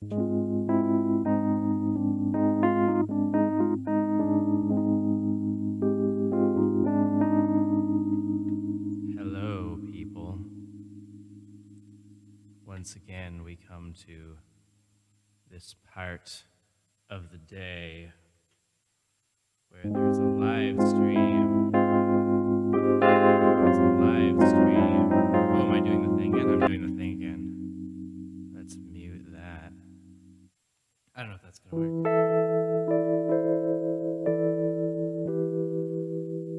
Hello, people. Once again, we come to this part of the day where there's a live stream. There's a live stream. Oh, am I doing the thing again? I'm doing the thing again. Let's mute that. I don't know if that's going to work.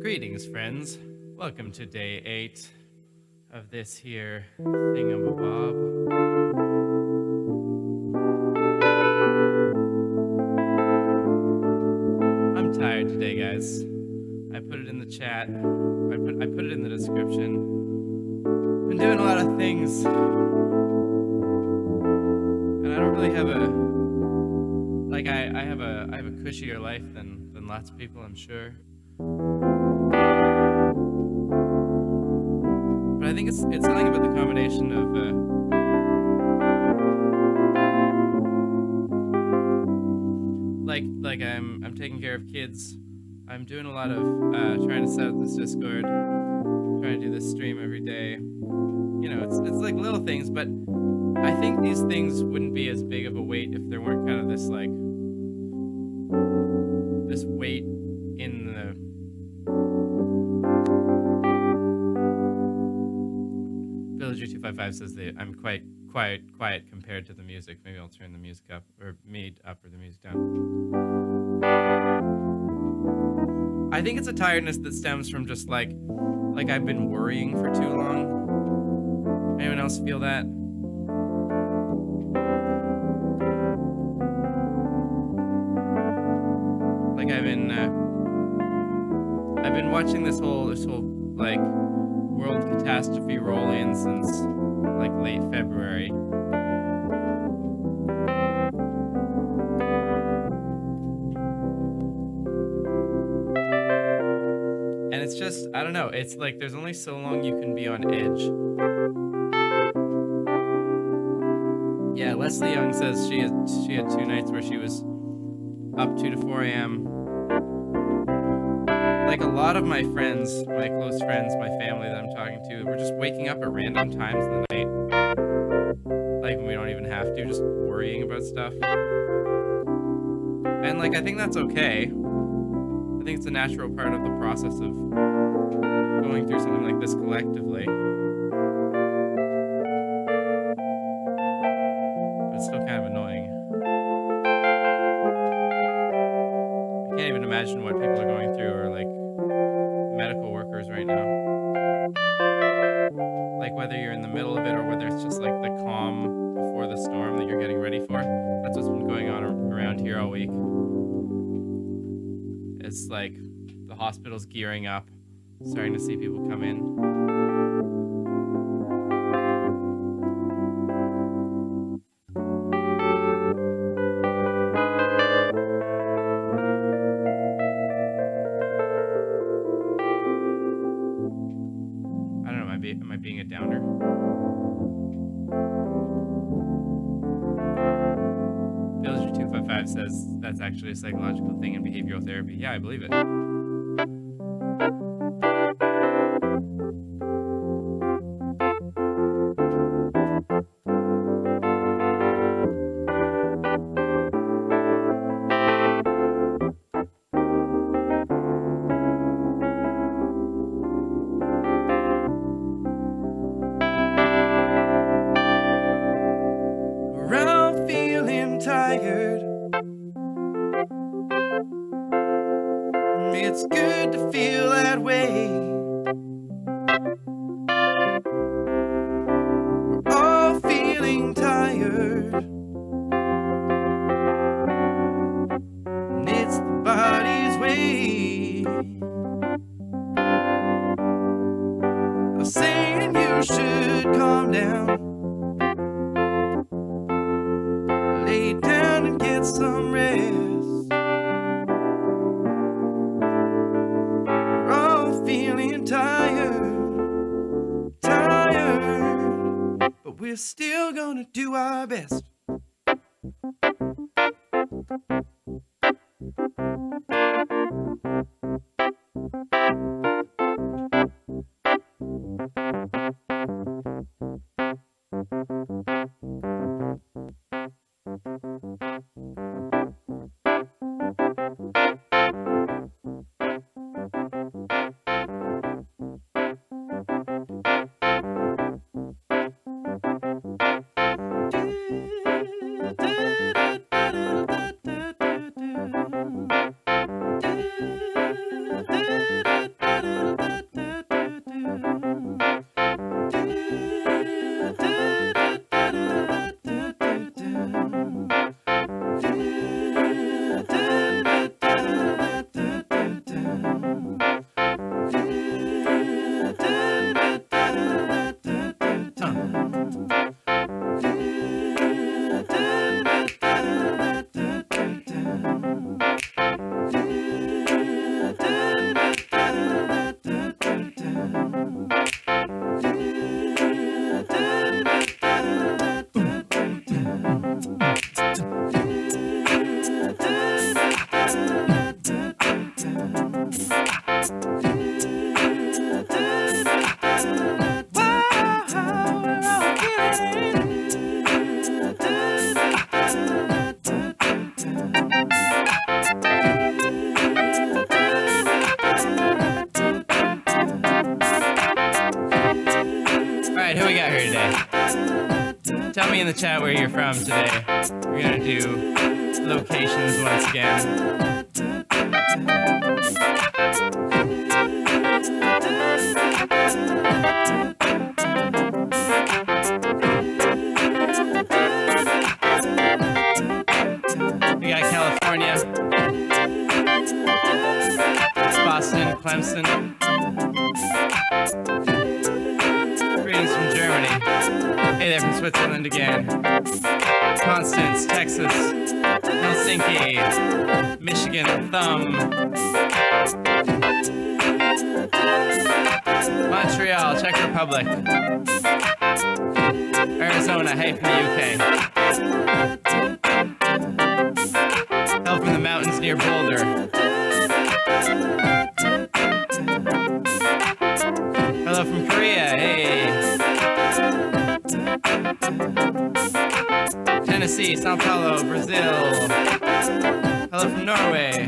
Greetings, friends. Welcome to day 8 of this here thingamabob. I'm tired today, guys. I put it in the chat. I put it in the description. Been doing a lot of things, and I don't really have I have a cushier life than lots of people, I'm sure. But I think it's something about the combination of I'm taking care of kids. I'm doing a lot of trying to set up this Discord, trying to do this stream every day. You know, it's like little things, but I think these things wouldn't be as big of a weight if there weren't kind of this weight in the Villager255 says that I'm quite quiet compared to the music. Maybe I'll turn the music up, or me up, or the music down. I think it's a tiredness that stems from just like I've been worrying for too long. Anyone else feel that? Like I've been watching this whole like world catastrophe roll in since like late February. And it's just, I don't know, it's like there's only so long you can be on edge. Yeah, Leslie Young says she had 2 nights where she was up 2 to 4 a.m. Like a lot of my friends, my close friends, my family that I'm talking to, we're just waking up at random times in the night. Like when we don't even have to, just worrying about stuff. And like, I think that's okay. I think it's a natural part of the process of going through something like this collectively. But it's still kind of annoying. I can't even imagine what people are going through, or like medical workers right now. Like whether you're in the middle of it or whether it's just like the calm before the storm that you're getting ready for. That's what's been going on around here all week. It's like the hospital's gearing up, starting to see people come in. I don't know, am I being a downer? Villager255 says that's actually a psychological thing in behavioral therapy. Yeah, I believe it. Around feeling tired. It's good to feel that way. We're all feeling tired. And it's the body's way of saying you should calm down. Lay down and get some rest. We're all feeling tired, but we're still gonna do our best. Alright, who we got here today? Tell me in the chat where you're from today. We're gonna do locations once again. We got California, Boston, Clemson. Greetings from Germany. Hey there from Switzerland again. Constance, Texas. Helsinki. Michigan, Thumb. Montreal, Czech Republic. Arizona, hey from the UK. Hell from the mountains near Boulder. Hello from Korea, hey. Tennessee, Sao Paulo, Brazil. Hello from Norway.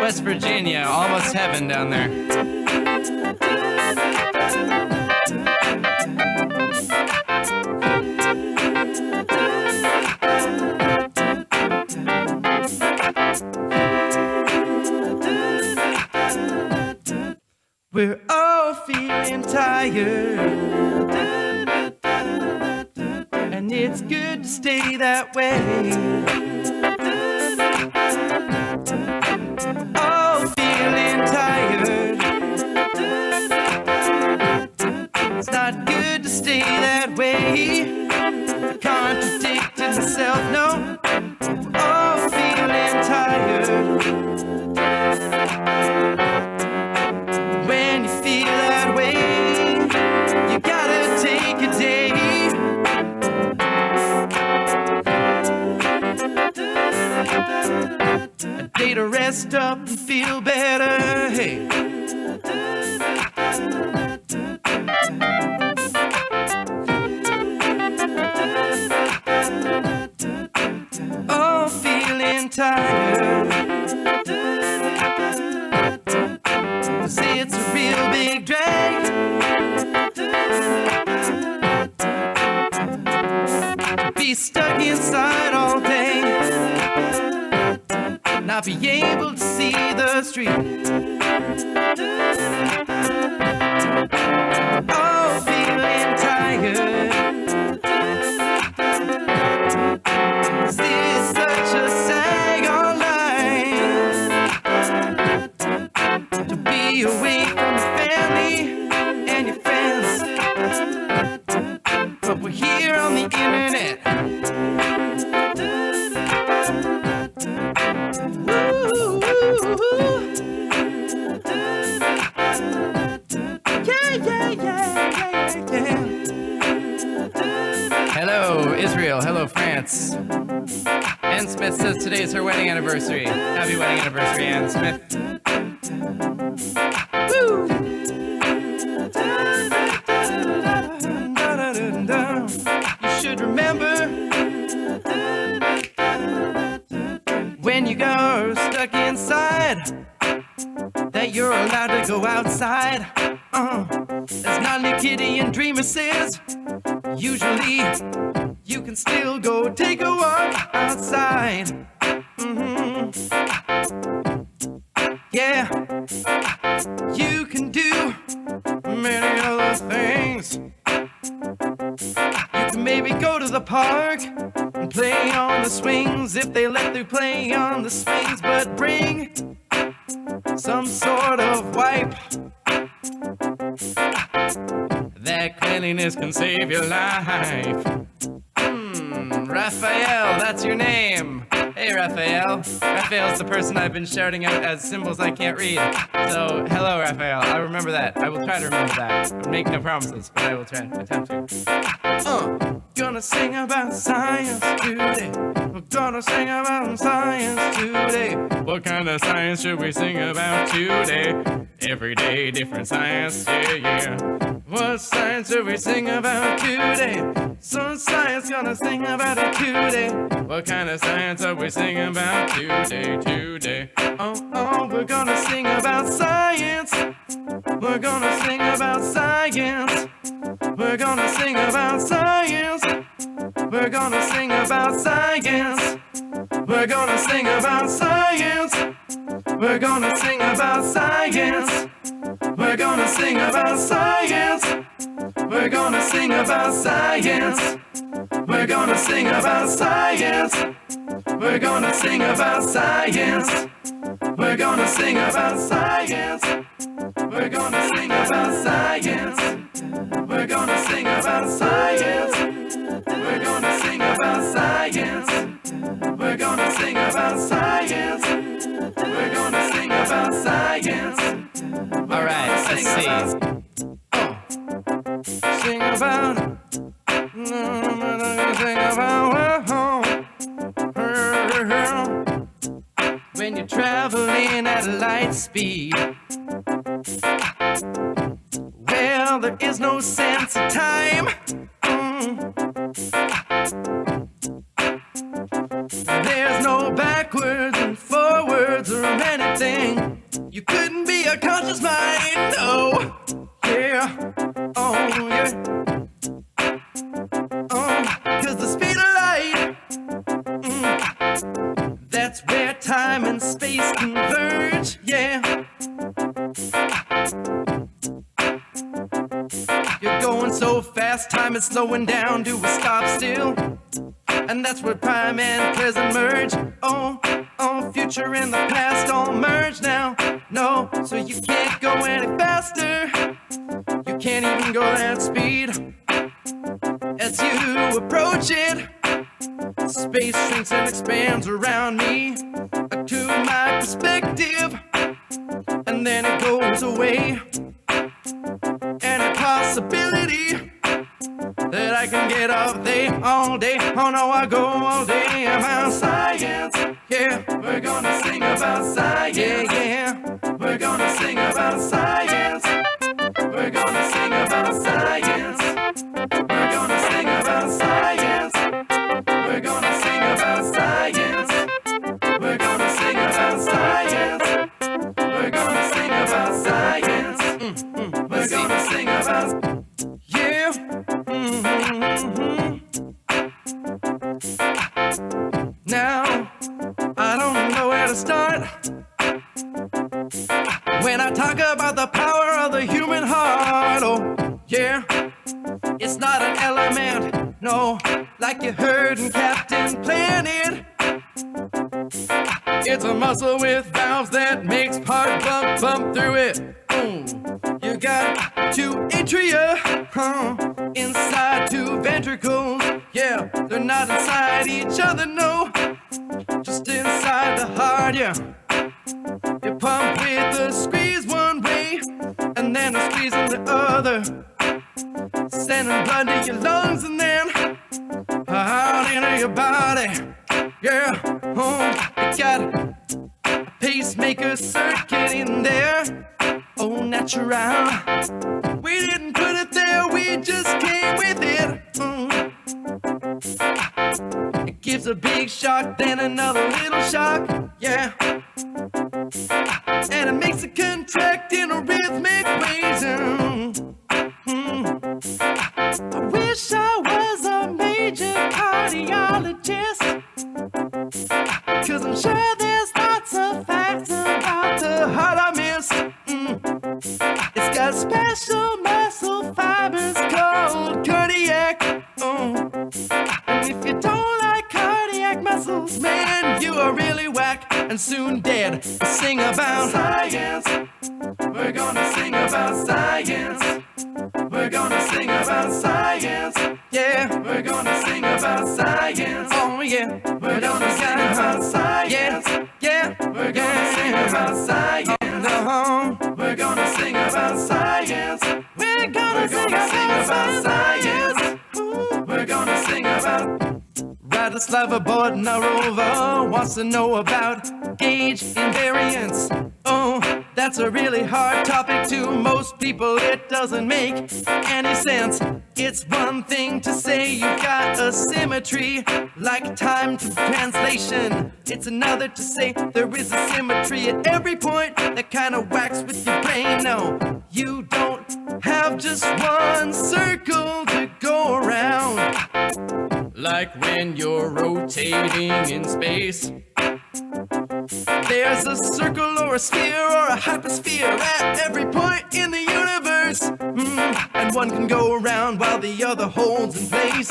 West Virginia, almost heaven down there. We're all feeling tired, and it's good to stay that way. All feeling tired. It's not good to stay that way. I contradicted myself, no. We're all feeling tired. When you feel that way, you gotta take a day. A day to rest up and feel better, hey. Oh, feeling tired. Say it's a real big drag. To be stuck inside all day, not be able to see the street. Oh, feeling tired. This is such a sag online. To be away from your family and your friends, but we're here on the internet. Woo, woo, woo. Yeah, yeah, yeah, yeah, yeah. parents. Ann Smith says today is her wedding anniversary. Happy wedding anniversary, Ann Smith. Woo! You should remember when you go stuck inside that you're allowed to go outside. As non-Nikidian Dreamer says, usually you can still go take a walk outside. Yeah, you can do many other things. You can maybe go to the park and play on the swings if they let you play on the swings, but bring some sort of wipe. That cleanliness can save your life. Raphael, that's your name. Hey, Raphael. Raphael's the person I've been shouting out as symbols I can't read. So, hello, Raphael. I'll remember that. I will try to remember that. I make no promises, but I will try attempt to. Gonna sing about science today. We're gonna sing about science today. What kind of science should we sing about today? Every day, different science, yeah. What science should we sing about today? Some science gonna sing about it today. What kind of science are we singing about today? Oh, we're gonna sing about science. We're gonna sing about science. We're gonna sing about science. We're gonna sing about science. We're gonna sing about science. We're gonna sing about science. We're gonna sing about science. We're gonna sing about science. We're gonna sing about science. We're gonna sing about science. We're gonna sing about science. We're gonna sing about science. We're gonna sing about science. We're gonna sing about science. We're gonna sing about science. We're gonna sing about science. All right, let's see. Sing about. Sing about. When you're traveling at light speed. Well, there is no sense of time. There's no backwards and forwards or anything. You couldn't be a conscious mind, no. Yeah, oh yeah. Cause the speed of light, that's where time and space converge, yeah. You're going so fast, time is slowing down to a stop still. And that's where prime and present merge. Oh, future and the past all merge now. No, so you can't go any faster. You can't even go that speed. As you approach it, space shrinks and expands around me to my perspective. And then it goes away. Any possibility that I can get off there all day. Oh no, I go all day about science. Yeah, we're gonna sing about science. Yeah. We're gonna sing about science. We're gonna sing about science. We're gonna sing about science. We're gonna sing about science. We're gonna sing about science. We're gonna sing about science. We're gonna sing about yeah. Now, I don't know where to start when I talk about the power of the human heart. Oh, yeah, it's not an element, no, like you heard in Captain Planet. It's a muscle with valves that makes heart bump through it. You got two atria, inside two ventricles. Yeah, they're not inside each other, no, just inside the heart, yeah. You pump with a squeeze one way, and then a squeeze in the other, sending blood to your lungs, and then out into your body. Yeah, you got a pacemaker circuit in there. Oh, natural. We didn't put it there, we just came with it. It gives a big shock, then another little shock. Yeah. And it makes it contract in a rhythmic ways. I wish I was a major cardiologist, 'cause I'm sure there's lots of facts about the heart I missed. It's got special muscle fibers called cardiac. And if you don't like cardiac muscles, man, you are really whack and soon dead. Sing about science. We're gonna sing about science. We're gonna sing about science. Yeah, we're gonna sing about science. Oh yeah, we're gonna sing about science. Yeah, we're gonna sing about science. We're gonna sing about science. We're gonna sing about science. We're gonna sing about. Bratislava aboard our rover wants to know about gauge invariance. Oh, that's a really hard topic to most people. It doesn't make any sense. It's one thing to say you've got a symmetry, like time to translation. It's another to say there is a symmetry at every point that kind of whacks with your brain. No, you don't have just one circle to go around. Like when you're rotating in space, there's a circle or a sphere or a hypersphere at every point in the universe. And one can go around while the other holds in place.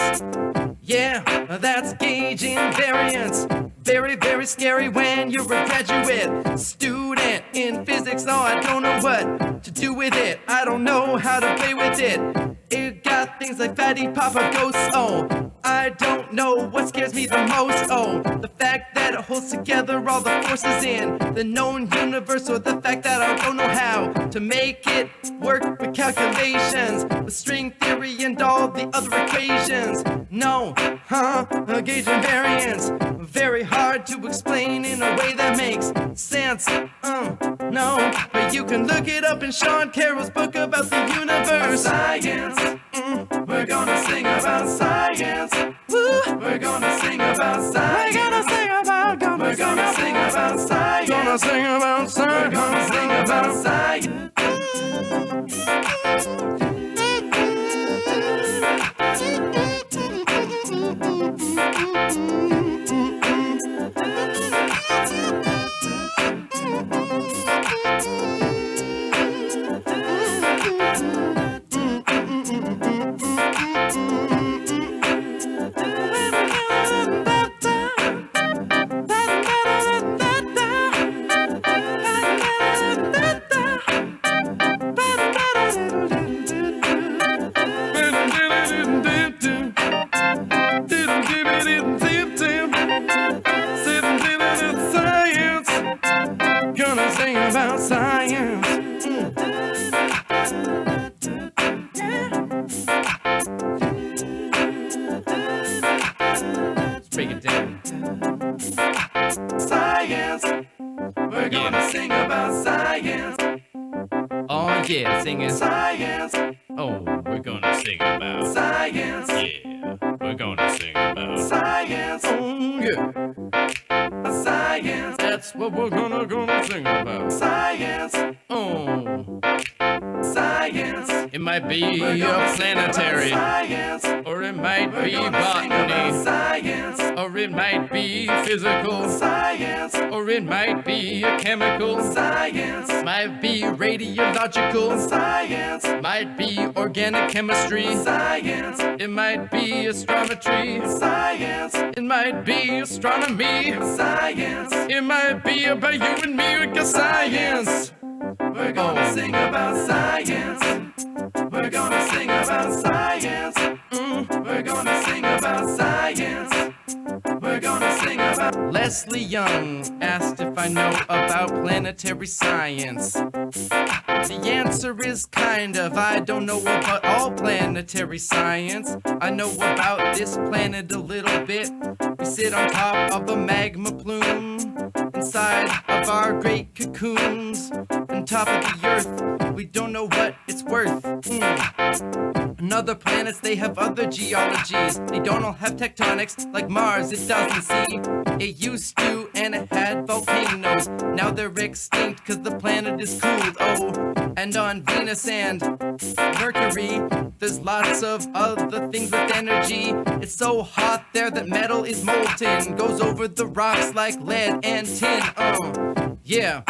Yeah, that's gauge invariance. Very, very scary when you're a graduate student in physics. Oh, I don't know what to do with it. I don't know how to play with it. It got things like fatty papa ghosts. Oh, I don't know what scares me the most. Oh, the fact that it holds together all the forces in the known universe, or the fact that I don't know how to make it work with calculations, with string theory and all the other equations. No, gauge invariance, very hard to explain in a way that makes sense. No, but you can look it up in Sean Carroll's book about the universe. Science. We're gonna sing about science. Woo. We're gonna sing about science. We're gonna sing about science. We're gonna sing about science. Gonna sing about science. We're gonna sing about science. Break it down. Science. We're gonna sing about science. Oh yeah, singing science. Oh, we're gonna sing about science. Yeah, we're gonna sing about science. Oh yeah, science. That's what we're gonna sing about. Science. Oh, science. It might be a planetary, science. Or it might be botany, science. Or it might be physical science. Or it might be a chemical science. Might be radiological science. Might be organic chemistry science. It might be astrometry science. It might be astronomy science. It might be about you and me, like science. We're gonna sing about science. We're gonna sing about science. We're gonna sing about science. We're gonna sing about. Leslie Young asked if I know about planetary science. The answer answer is kind of. I don't know about all planetary science. I know about this planet a little bit. We sit on top of a magma plume, inside of our great cocoons, on top of the earth. We don't know what it's worth. On other planets, they have other geologies. They don't all have tectonics like Mars, it doesn't see. It used to, and it had volcanoes. Now they're extinct cause the planet is cooled. Oh, and on Venus and Mercury, there's lots of other things with energy. It's so hot there that metal is molten, goes over the rocks like lead and tin. Yeah.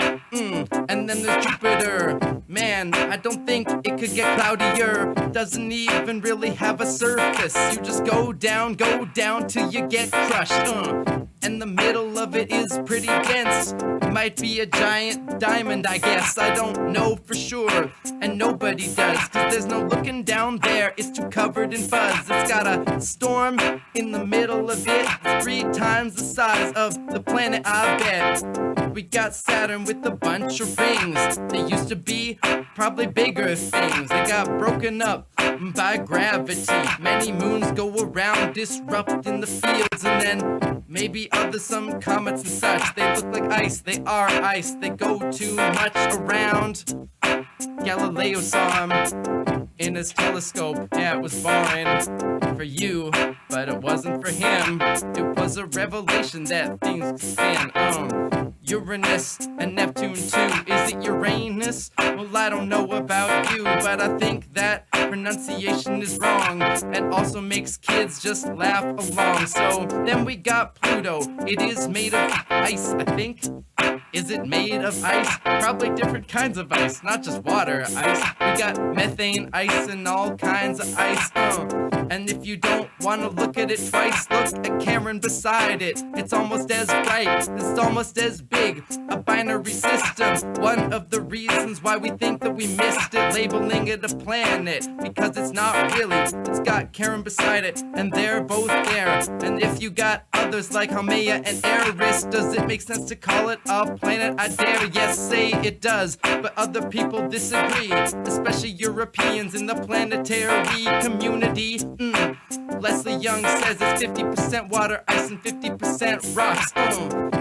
And then there's Jupiter. Man, I don't think it could get cloudier. Doesn't even really have a surface. You just go down till you get crushed. And the middle of it is pretty dense. It might be a giant diamond, I guess. I don't know for sure, and nobody does, cause there's no looking down there. It's too covered in fuzz. It's got a storm in the middle of it. It's 3 times the size of the planet, I bet. We got Saturn with a bunch of rings. They used to be probably bigger things. They got broken up by gravity. Many moons go around disrupting the fields, and then maybe some comets and such. They look like ice, they are ice. They go too much around. Galileo saw him in his telescope. Yeah, it was boring for you, but it wasn't for him. It was a revelation that things could spin. Uranus and Neptune too. Is it Uranus? Well, I don't know about you, but I think that pronunciation is wrong, and also makes kids just laugh along. So then we got Pluto. It is made of ice, I think. Is it made of ice? Probably different kinds of ice, not just water ice. We got methane ice and all kinds of ice. And if you don't want to look at it twice, look at Cameron beside it. It's almost as bright, it's almost as big. A binary system, one of the reasons why we think that we missed it, labeling it a planet, because it's not really. It's got Karen beside it, and they're both there. And if you got others like Haumea and Eris, does it make sense to call it a planet? I dare, yes, say it does, but other people disagree, especially Europeans in the planetary community. Leslie Young says it's 50% water, ice, and 50% rocks.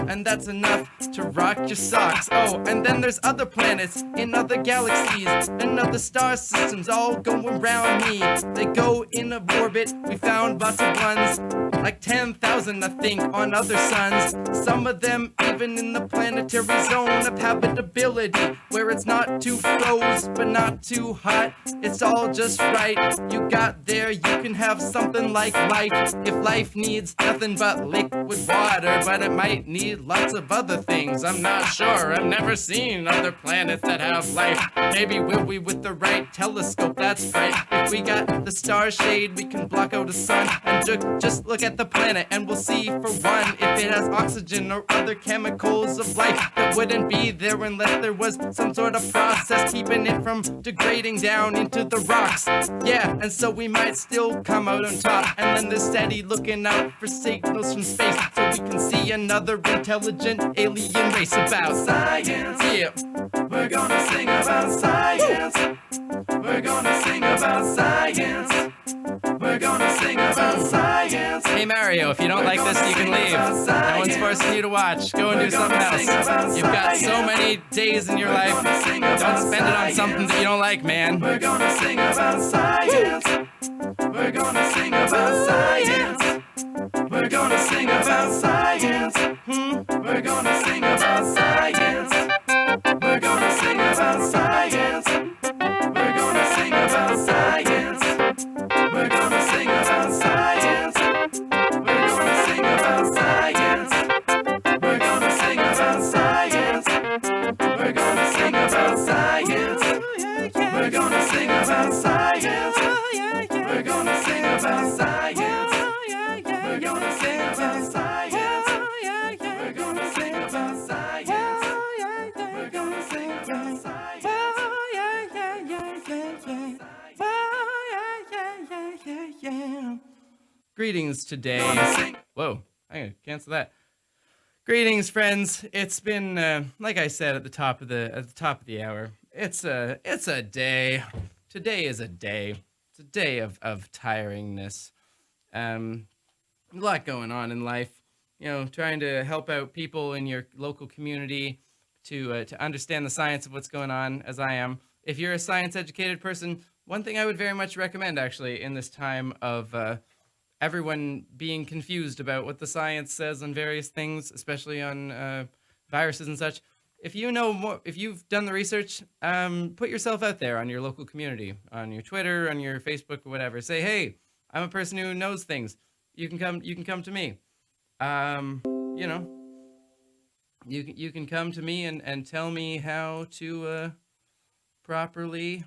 And that's enough to rock your socks. And then there's other planets in other galaxies and other star systems all going around me. They go in a orbit. We found lots of ones, like 10,000 I think, on other suns. Some of them even in the planetary zone of habitability, where it's not too froze but not too hot. It's all just right. You got there, you can have something like life. If life needs nothing but liquid water, but it might need lots of other things. I'm not sure. I've never seen other planets that have life. Maybe will we with the right telescope, that's right. If we got the star shade, we can block out the sun and just look at the planet, and we'll see for one if it has oxygen or other chemicals of life that wouldn't be there unless there was some sort of process keeping it from degrading down into the rocks. Yeah, and so we might still come out on top. And then they're steady looking out for signals from space, so we can see another intelligent alien race. About science. Yeah, we're gonna sing about science. We're gonna sing about science. We're gonna sing about science. Hey Mario, if you don't like this, you can leave. No one's forcing you to watch. Go and do something else. You've got so many days in your life. Don't spend it on something that you don't like, man. We're gonna sing about science. We're gonna sing about science. We're gonna sing about science. We're gonna sing about science. We're gonna sing about science. We're gonna sing about science. We're gonna sing about science. We're gonna sing about science. We're gonna sing about science. We're gonna sing about science. We're gonna sing about science. We're gonna sing about science. We're gonna sing about science. We're gonna sing about science. We're gonna sing about science. Greetings today. Whoa, I'm gonna cancel that. Greetings, friends. It's been, like I said at the top of the hour, it's a day. Today is a day. It's a day of tiringness. A lot going on in life. Trying to help out people in your local community to understand the science of what's going on, as I am. If you're a science educated person, one thing I would very much recommend, actually, in this time of everyone being confused about what the science says on various things, especially on viruses and such. If you know more, if you've done the research, put yourself out there on your local community, on your Twitter, on your Facebook, or whatever. Say, hey, I'm a person who knows things. You can come. You can come to me. You know, you can come to me and tell me how to properly,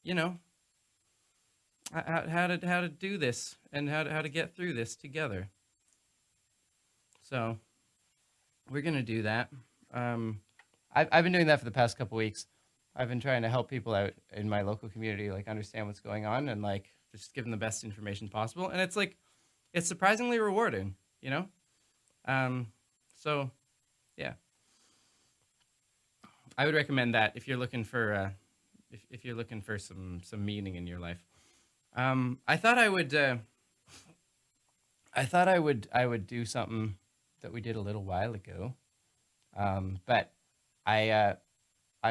you know, how to do this and how to get through this together. So we're gonna do that. I've been doing that for the past couple weeks. I've been trying to help people out in my local community, like understand what's going on and like just give them the best information possible. And it's surprisingly rewarding, you know? So yeah, I would recommend that if you're looking for, if you're looking for some meaning in your life. I thought I would do something that we did a little while ago. But I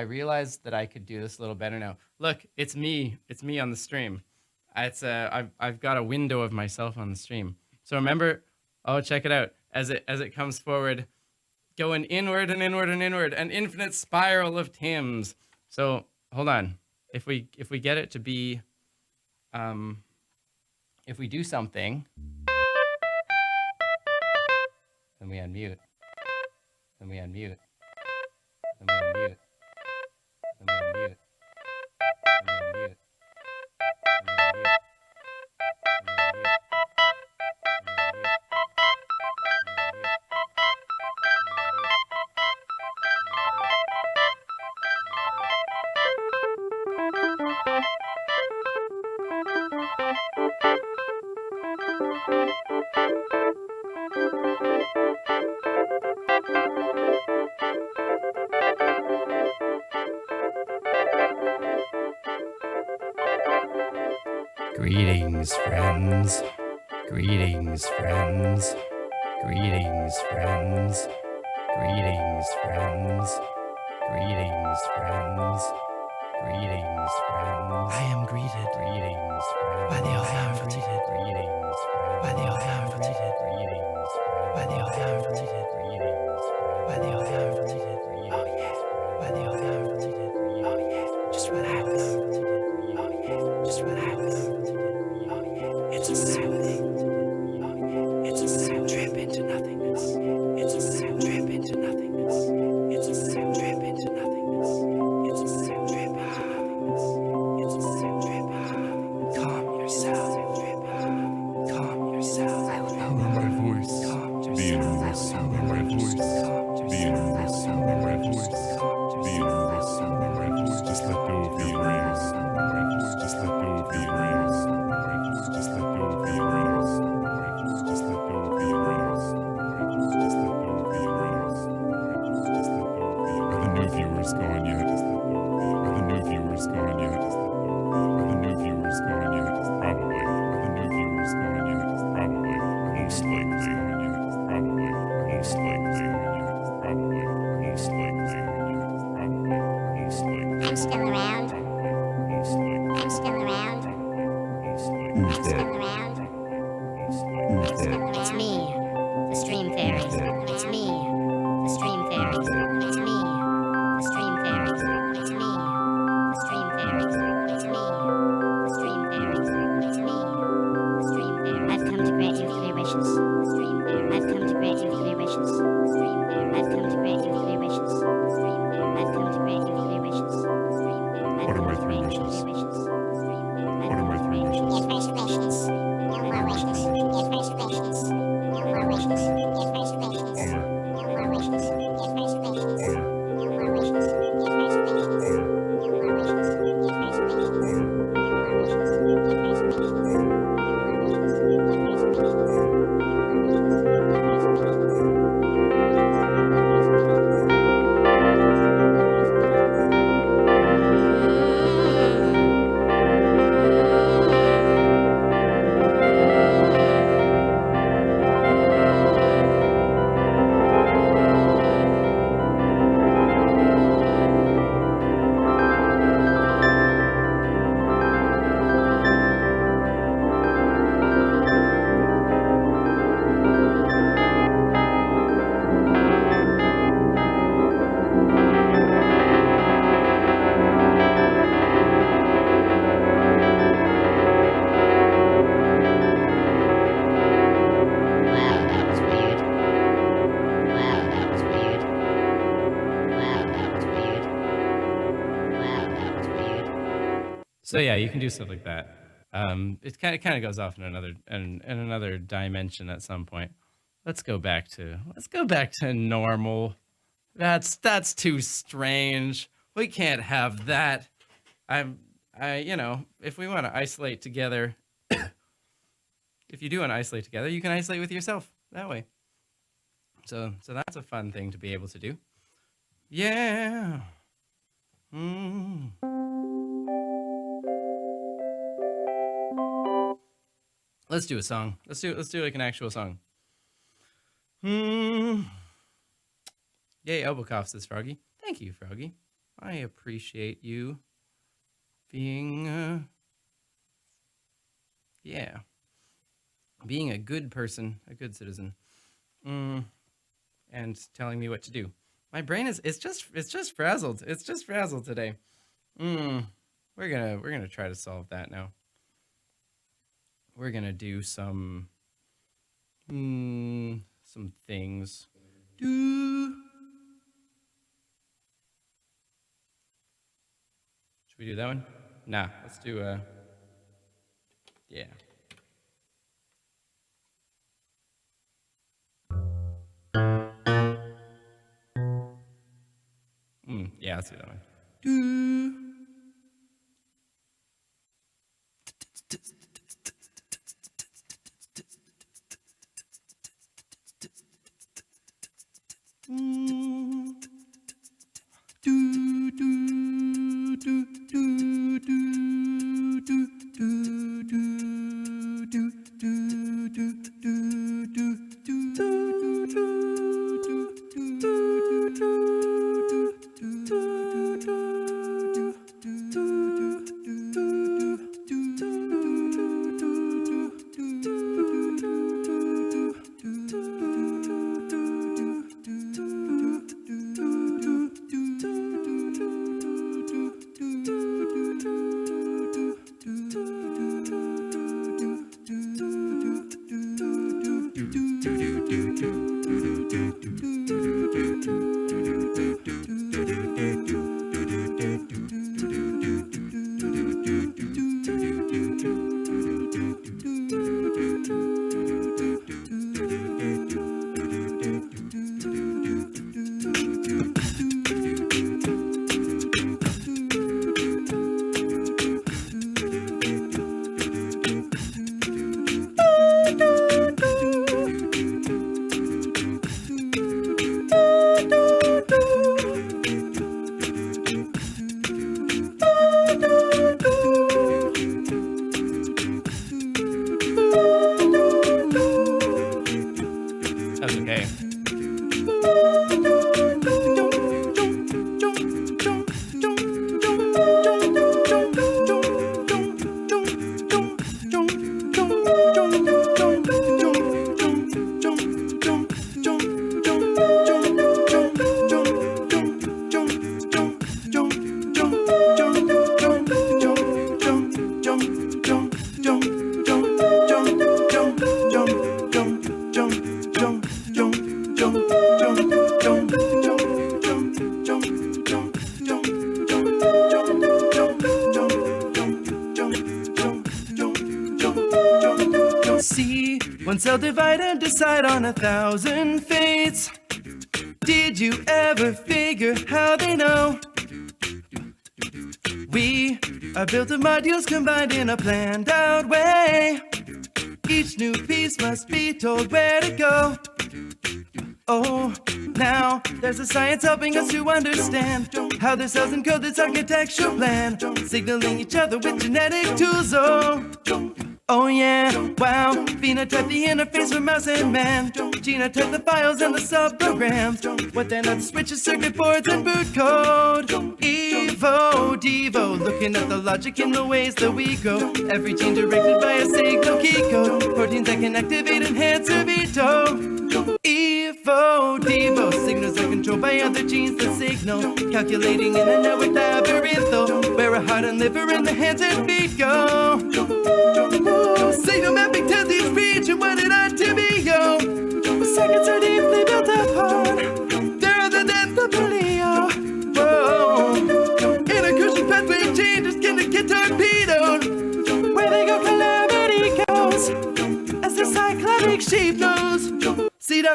realized that I could do this a little better now. Look, it's me on the stream. I've got a window of myself on the stream. So remember, oh, check it out as it comes forward, going inward and inward and inward, an infinite spiral of Tims. So hold on, if we get it to be, if we do something, then we unmute. Then we unmute. Then we unmute. Then we unmute. Then we unmute. Then we unmute. Then we unmute. Greetings, friends. Greetings, friends. Greetings, friends. Greetings, friends. Greetings, friends. Greetings, friends. I am greeted. Greetings, friends. By the Almighty. Greetings, friends. By the Almighty. Greetings, friends. By the Almighty. Greetings, friends. By the Almighty. Oh yeah. By the Almighty. Oh yeah. Just relax. Oh yeah. Just relax. Oh yeah. It's a soothing. Oh yeah. It's a sound trip into nothingness. It's a sound trip into nothingness. It's a sound trip into nothingness. It's a sound trip. It's a sound trip. Calm yourself. Calm yourself. Lower my voice. Be in my voice. Lower my voice. Be in my voice. Lower my voice. Be in my voice. Lower my voice. Just let go of the rails. Lower my voice. Just let go of the rails. Lower my voice. Just let go of the rails. Lower my voice. Just let go of the rails. Lower my voice. Just let go of the rails. Lower my voice. Just let go of the rails. Are the new viewers gone yet? Are the new viewers gone yet? Are the new viewers gone yet? Probably. Are the new viewers gone yet? Probably. Most likely. Probably. Most likely. Probably. Most likely. Probably. Most likely. I'm still around. Most likely. I'm still around. Most likely. I'm Who's still that? around. Most likely. Who's that? It's me, the Stream Fairy. It's me, the Stream Fairy. It's me, the Stream Fairy. It's me, the Stream Fairy. It's me, the Stream Fairy. It's me, the Stream Fairy. I've come to grant you three wishes. Stream Fairy. I've come to grant you three wishes. Stream Fairy. I've come to grant you three wishes. Stream Fairy. I've come to grant you three wishes. Stream Fairy. What are my three wishes? What are my three wishes? Your first wishes. No more wishes. Your first wishes. No more wishes. Your first wishes. No more wishes. Your first wishes. No more wishes. Your first wishes. No more wishes. Your first wishes. No more wishes. Your first wishes. No more wishes. Your first wishes. No more wishes. So yeah, you can do stuff like that. It kind of goes off in another dimension at some point. Let's go back to normal. That's too strange. We can't have that. If we want to isolate together, if you do want to isolate together, you can isolate with yourself that way. So that's a fun thing to be able to do. Yeah. Let's do a song. Let's do like an actual song. Yay, Elbow says Froggy. Thank you, Froggy. I appreciate you being being a good person, a good citizen, and telling me what to do. My brain it's just frazzled. It's just frazzled today. We're gonna try to solve that now. We're gonna do some things. Should we do that one? Nah, let's do yeah. Yeah, let's do that one. That's okay. See, one cell divide and decide on 1,000 fates. Did you ever figure how they know? We are built of modules combined in a planned out way. Each new piece must be told where to go. Oh, now there's a science helping us to understand how the cells encode this architectural plan, signaling each other with genetic tools. Oh yeah, wow, phenotype the interface with mouse and man, genotype the files and the subprograms, what then are the switches, circuit boards, and boot code. Evo, Devo, looking at the logic in the ways that we grow, every gene directed by a signal key code, proteins that can activate, enhance, or veto. Evo, Devo, signals are controlled by other genes that signal, calculating in a network labyrinth, where a heart and liver and the hands and feet go. Signal mapping tells each region what it ought to be, yo. Circuits are deeply built upon, they're other than the polio. Whoa, in a crucial pathway changes can get torpedoed.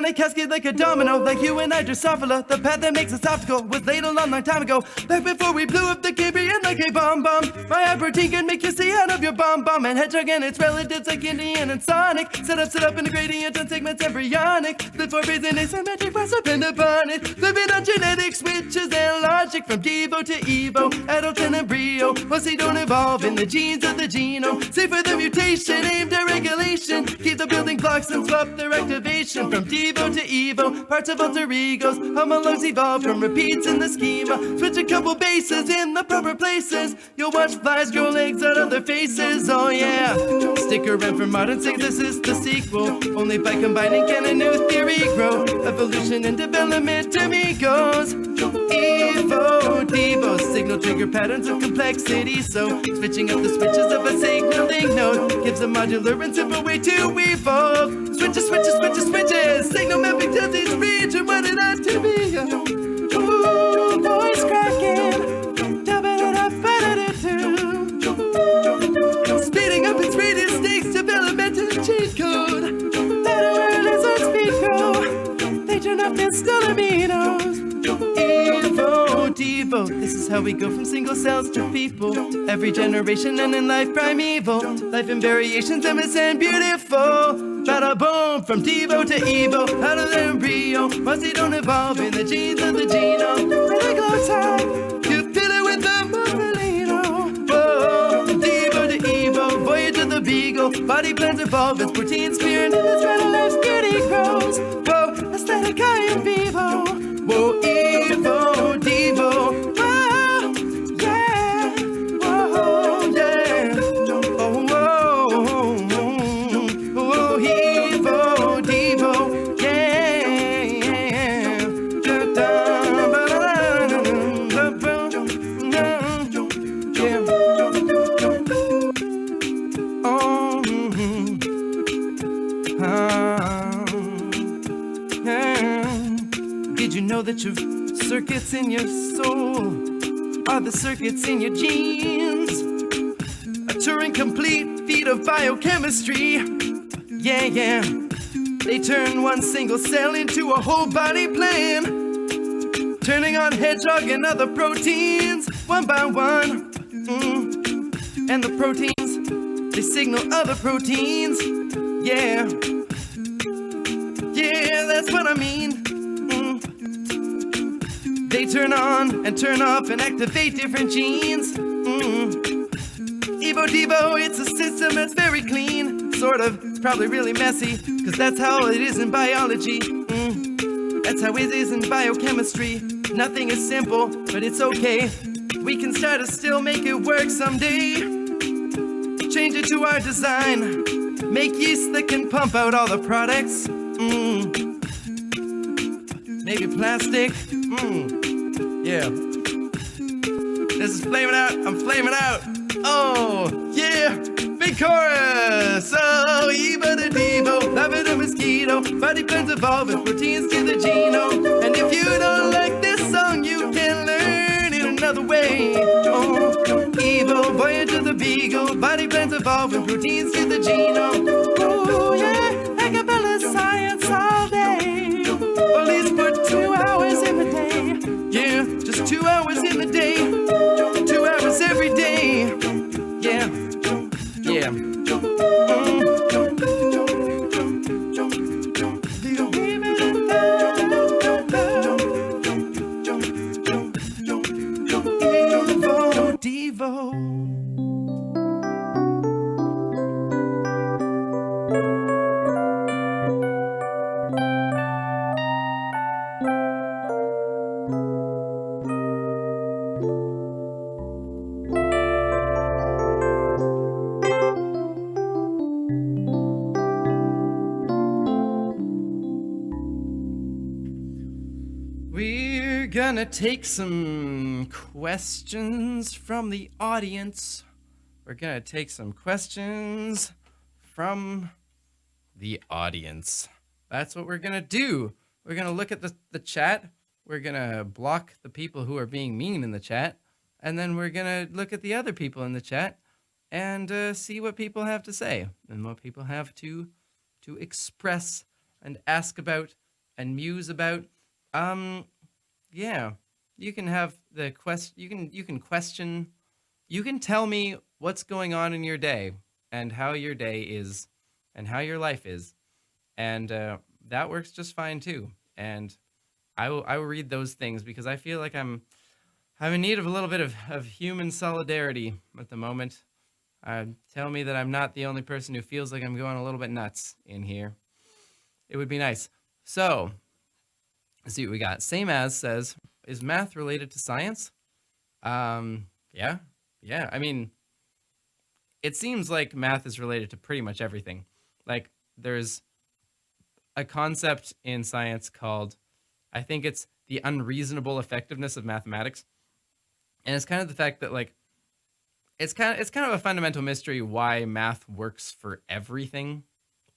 down, they cascade like a domino. Like you and I, Drosophila, the path that makes us obstacle was laid a long time ago. Back before we blew up the Cambrian like a bomb. My high protein can make you see out of your bomb. And Hedgehog and its relatives like Indian and Sonic. Set up in a gradient on segments embryonic. Split for phase and asymmetric, press depend upon it. Flipping on genetic switches and logic from Devo to Evo, adult and embryo. Mostly don't evolve in the genes of the genome. Save for the mutation aimed at regulation. Keep the building blocks and swap their activation from Devo to Evo. Parts of alter egos, homologs evolve from repeats in the schema. Switch a couple bases in the proper places. You'll watch flies grow legs out of their faces. Oh yeah. Stick around for modern six, this is the sequel. Only by combining can a new theory grow. Evolution and development to me goes Evo, Devo. Signal trigger patterns of complexity. So switching up the switches of a signaling node gives a modular and simple way to evolve. Switches, signal mapping to these region. What it ought to be. Ooh, voice cracking. Speeding up its radius stakes, developmental cheat code. That awareness on speed grow. They turn off their skull aminos. Evo, Devo. This is how we go from single cells to people. Every generation and in life primeval. Life in variations, endless and beautiful. Bada boom, from Devo to Evo. Out of the embryo, once they don't evolve in the genes of the genome. When they glow time, you fill it with the morpholino. Whoa, from Devo to Evo, voyage of the beagle. Body plans evolve as protein spear and this red life's beauty grows. Whoa, aesthetic high in vivo. Whoa, Evo, Devo. Whoa, yeah. Whoa, yeah. Oh, whoa, whoa, Evo, Devo. Yeah. Did you know that your circuits in your soul are the circuits in your genes? A Turing complete feat of biochemistry. Yeah. They turn one single cell into a whole body plan. Turning on Hedgehog and other proteins one by one. And the proteins, they signal other proteins. Yeah, that's what I mean. They turn on and turn off and activate different genes. Evo Devo, it's a system that's very clean. Sort of, it's probably really messy, cause that's how it is in biology. That's how it is in biochemistry. Nothing is simple, but it's okay. We can try to still make it work someday. Change it to our design. Make yeast that can pump out all the products. Maybe plastic. Yeah. This is flaming out. I'm flaming out. Oh, yeah. Big chorus. Oh, Evo to Devo. Love it a mosquito. Body plans evolve with proteins to the genome. And if you don't like this song, you can learn it another way. Oh, Evo, voyage of the beagle. Body plans evolve with proteins to the genome. Oh, yeah. Acapella science all day. At least for 2 hours in the day. Yeah, just 2 hours in the day. 2 hours every day. Yeah. Evo, Devo. We're gonna take some questions from the audience. We're gonna take some questions from the audience. That's what we're gonna do. We're gonna look at the chat. We're gonna block the people who are being mean in the chat. And then we're gonna look at the other people in the chat and see what people have to say and what people have to express and ask about and muse about, yeah, you can have the you can question, you can tell me what's going on in your day and how your day is and how your life is, and that works just fine too. And I will read those things because I feel like I'm in need of a little bit of human solidarity at the moment. Tell me that I'm not the only person who feels like I'm going a little bit nuts in here. It would be nice. So, let's see what we got. Same as says, is math related to science? Yeah. Yeah. I mean, it seems like math is related to pretty much everything. Like, there's a concept in science called, I think it's the unreasonable effectiveness of mathematics. And it's kind of the fact that, like, it's kind of a fundamental mystery why math works for everything,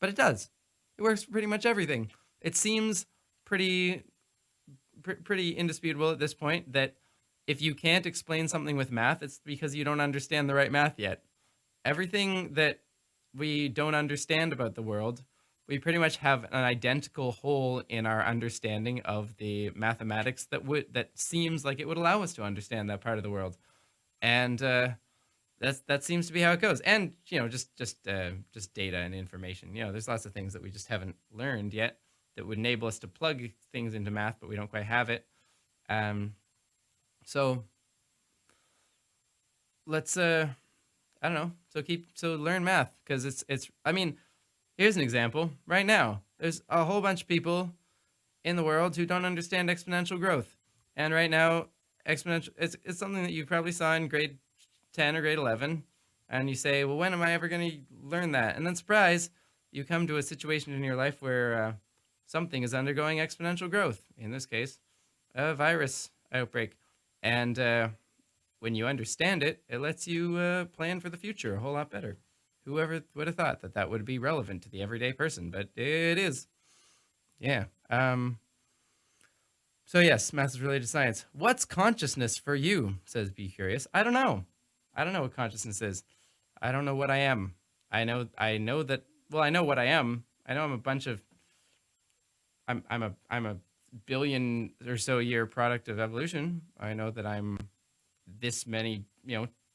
but it does. It works for pretty much everything. It seems pretty indisputable at this point that if you can't explain something with math, it's because you don't understand the right math yet. Everything that we don't understand about the world, we pretty much have an identical hole in our understanding of the mathematics that seems like it would allow us to understand that part of the world, and that seems to be how it goes. And just data and information. There's lots of things that we just haven't learned yet that would enable us to plug things into math, but we don't quite have it. So let's I don't know. So learn math because it's. I mean, here's an example. Right now, there's a whole bunch of people in the world who don't understand exponential growth, and right now, exponential. It's something that you probably saw in grade 10 or grade 11, and you say, well, when am I ever going to learn that? And then surprise, you come to a situation in your life where something is undergoing exponential growth. In this case, a virus outbreak, and when you understand it, it lets you plan for the future a whole lot better. Whoever would have thought that would be relevant to the everyday person, but it is. Yeah. So yes, math is related to science. What's consciousness for you? Says Be Curious. I don't know. I don't know what consciousness is. I don't know what I am. I know that. Well, I know what I am. I know I'm a bunch of. I'm a billion or so year product of evolution. I know that I'm this many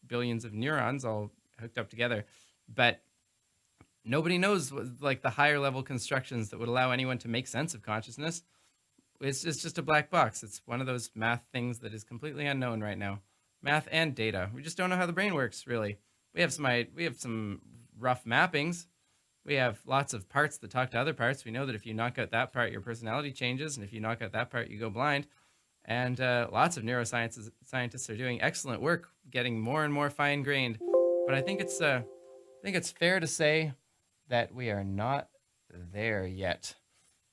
billions of neurons all hooked up together, but nobody knows like the higher level constructions that would allow anyone to make sense of consciousness. It's just a black box. It's one of those math things that is completely unknown right now. Math and data. We just don't know how the brain works, really. We have some rough mappings. We have lots of parts that talk to other parts. We know that if you knock out that part, your personality changes, and if you knock out that part, you go blind. And lots of scientists are doing excellent work, getting more and more fine-grained. But I think it's fair to say that we are not there yet.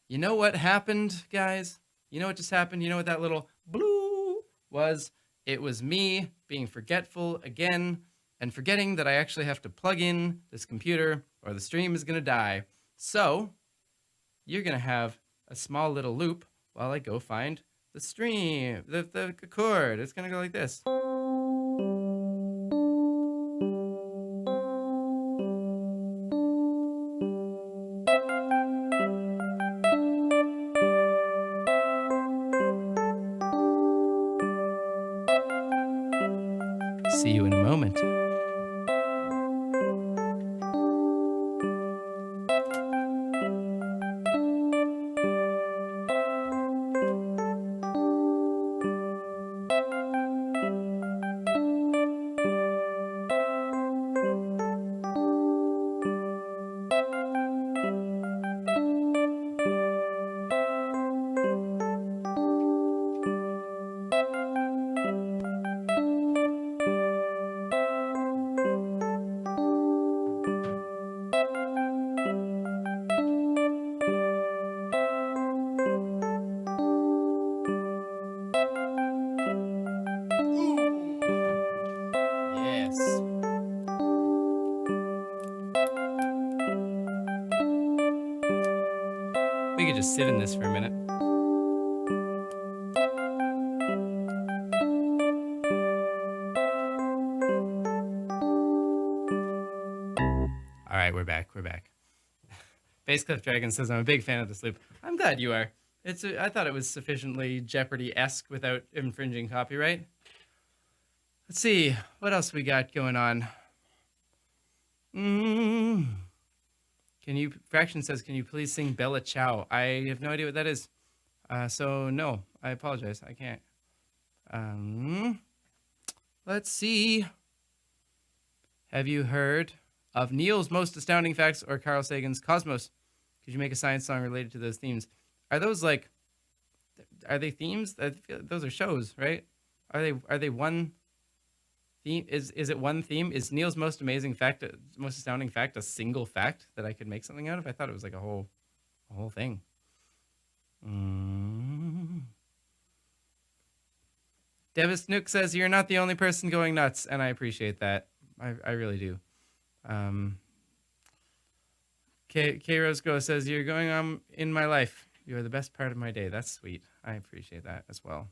You know what happened, guys? You know what just happened? You know what that little blue was? It was me being forgetful again and forgetting that I actually have to plug in this computer or the stream is going to die. So you're going to have a small little loop while I go find the stream, the chord. It's going to go like this. See you in a moment. Yes. We could just sit in this for a minute. All right, we're back. Basscliff Dragon says, I'm a big fan of this loop. I'm glad you are. I thought it was sufficiently Jeopardy-esque without infringing copyright. Let's see what else we got going on. Fraction says, can you please sing Bella Ciao? I have no idea what that is. So no, I apologize. I can't. Let's see. Have you heard of Neil's Most Astounding Facts or Carl Sagan's Cosmos? Could you make a science song related to those themes? Are those like, are they themes? Those are shows, right? Are they one theme? Is it one theme? Is Neil's Most Astounding Fact a single fact that I could make something out of? I thought it was like a whole thing. Devis Nook says, you're not the only person going nuts, and I appreciate that. I really do. K Rose Go says, you're going on in my life. You are the best part of my day. That's sweet. I appreciate that as well.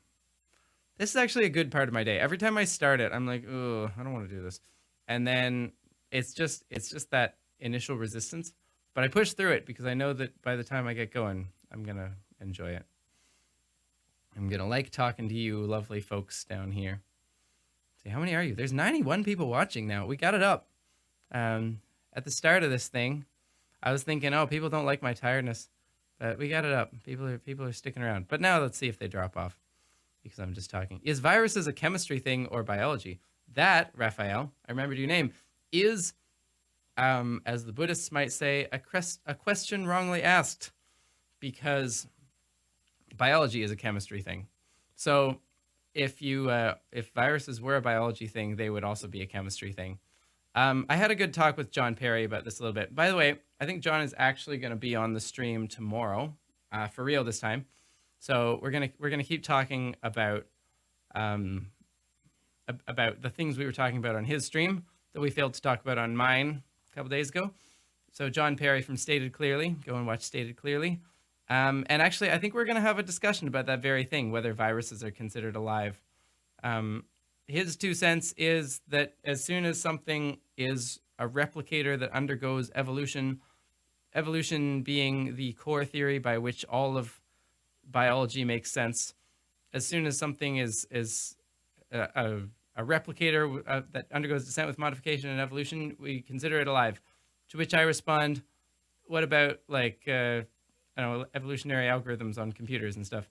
This is actually a good part of my day. Every time I start it, I'm like, oh, I don't want to do this. And then it's just that initial resistance. But I push through it because I know that by the time I get going, I'm going to enjoy it. I'm going to like talking to you lovely folks down here. See, how many are you? There's 91 people watching now. We got it up. At the start of this thing, I was thinking, oh, people don't like my tiredness. But we got it up. People are sticking around. But now let's see if they drop off because I'm just talking. Is viruses a chemistry thing or biology? That, Raphael, I remembered your name, is, as the Buddhists might say, a question wrongly asked because biology is a chemistry thing. So if viruses were a biology thing, they would also be a chemistry thing. I had a good talk with John Perry about this a little bit. By the way, I think John is actually going to be on the stream tomorrow, for real this time. So we're gonna keep talking about the things we were talking about on his stream that we failed to talk about on mine a couple days ago. So John Perry from Stated Clearly, go and watch Stated Clearly. And actually, I think we're going to have a discussion about that very thing, whether viruses are considered alive. His 2 cents is that as soon as something is a replicator that undergoes evolution being the core theory by which all of biology makes sense, as soon as something is a replicator that undergoes descent with modification and evolution, we consider it alive. To which I respond, what about like I don't know, evolutionary algorithms on computers and stuff?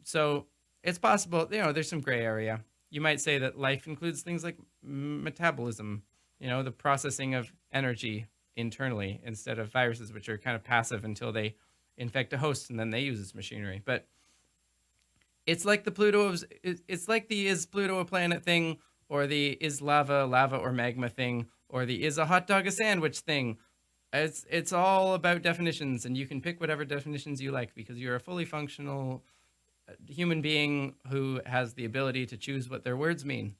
So it's possible, there's some gray area. You might say that life includes things like metabolism, the processing of energy internally, instead of viruses, which are kind of passive until they infect a host and then they use its machinery. But it's like it's like the is Pluto a planet thing, or the is lava or magma thing, or the is a hot dog a sandwich thing. It's all about definitions, and you can pick whatever definitions you like because you're a fully functional human being who has the ability to choose what their words mean.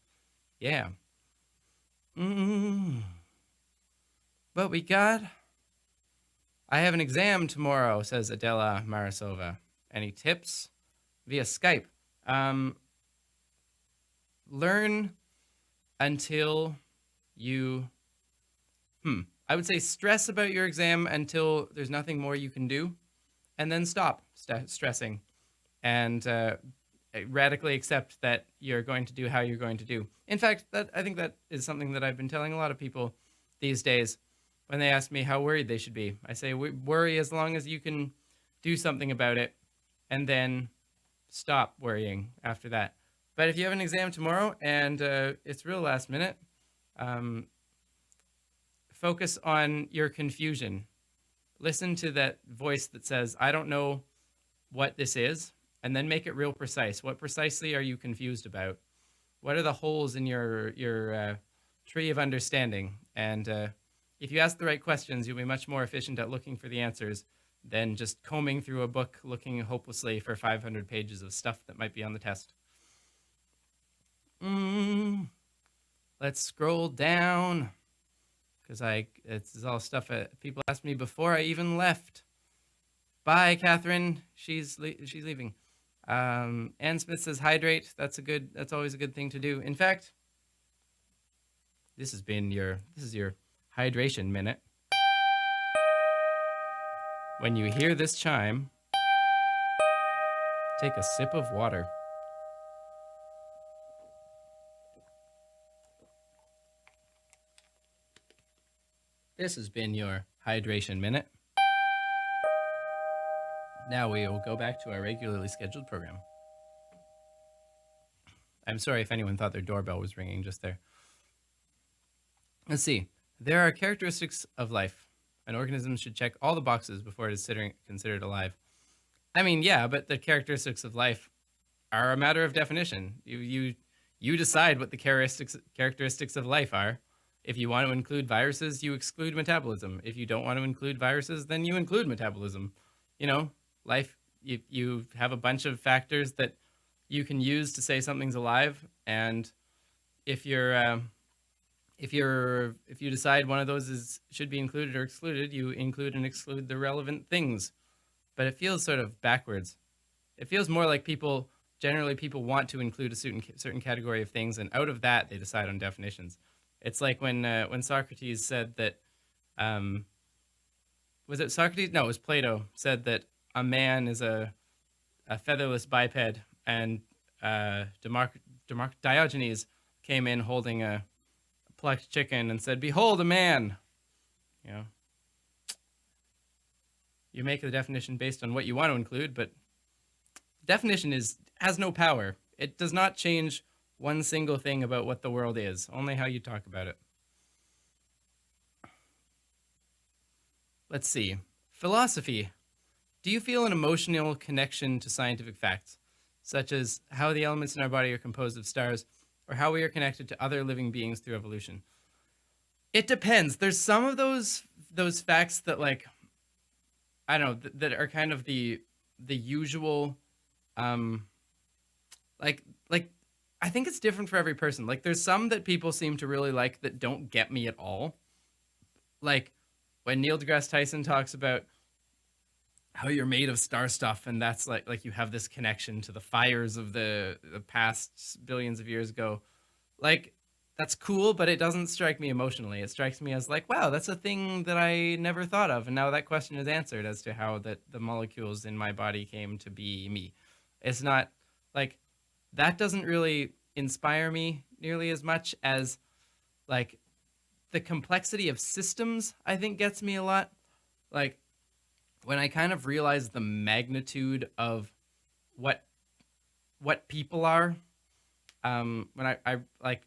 Yeah. But I have an exam tomorrow, says Adela Marasova. Any tips? Via Skype. Learn until you... I would say stress about your exam until there's nothing more you can do, and then stop stressing and radically accept that you're going to do how you're going to do. In fact, I think that is something that I've been telling a lot of people these days when they ask me how worried they should be. I say, worry as long as you can do something about it, and then stop worrying after that. But if you have an exam tomorrow and it's real last minute, focus on your confusion. Listen to that voice that says, I don't know what this is, and then make it real precise. What precisely are you confused about? What are the holes in your tree of understanding? And if you ask the right questions, you'll be much more efficient at looking for the answers than just combing through a book looking hopelessly for 500 pages of stuff that might be on the test. Let's scroll down. Because it's all stuff people asked me before I even left. Bye, Catherine. She's leaving. Ann Smith says hydrate. That's always a good thing to do. In fact, this is your hydration minute. When you hear this chime, Take a sip of water. This has been your Hydration Minute. Now we will go back to our regularly scheduled program. I'm sorry if anyone thought their doorbell was ringing just there. Let's see. There are characteristics of life. An organism should check all the boxes before it is considered alive. I mean, yeah, but the characteristics of life are a matter of definition. You decide what the characteristics of life are. If you want to include viruses, you exclude metabolism. If you don't want to include viruses, then you include metabolism. You know, life, you have a bunch of factors that you can use to say something's alive, and if you decide one of those should be included or excluded, you include and exclude the relevant things. But it feels sort of backwards. It feels more like people want to include a certain category of things, and out of that they decide on definitions. It's like when Socrates said that, was it Socrates? No, it was Plato said that a man is a featherless biped, and Diogenes came in holding a plucked chicken and said, "Behold, a man." You know, you make the definition based on what you want to include, but definition has no power. It does not change one single thing about what the world is, only how you talk about it. Let's see. Philosophy. Do you feel an emotional connection to scientific facts, such as how the elements in our body are composed of stars, or how we are connected to other living beings through evolution? It depends. There's some of those facts that, like, I don't know, that are kind of the usual, like I think it's different for every person. Like, there's some that people seem to really like that don't get me at all. Like when Neil deGrasse Tyson talks about how you're made of star stuff, and that's like you have this connection to the fires of the past billions of years ago. Like, that's cool, but it doesn't strike me emotionally. It strikes me as like, wow, that's a thing that I never thought of, and now that question is answered as to how the molecules in my body came to be me. It's not like, that doesn't really inspire me nearly as much as like the complexity of systems, I think, gets me a lot. Like when I kind of realize the magnitude of what people are, when I like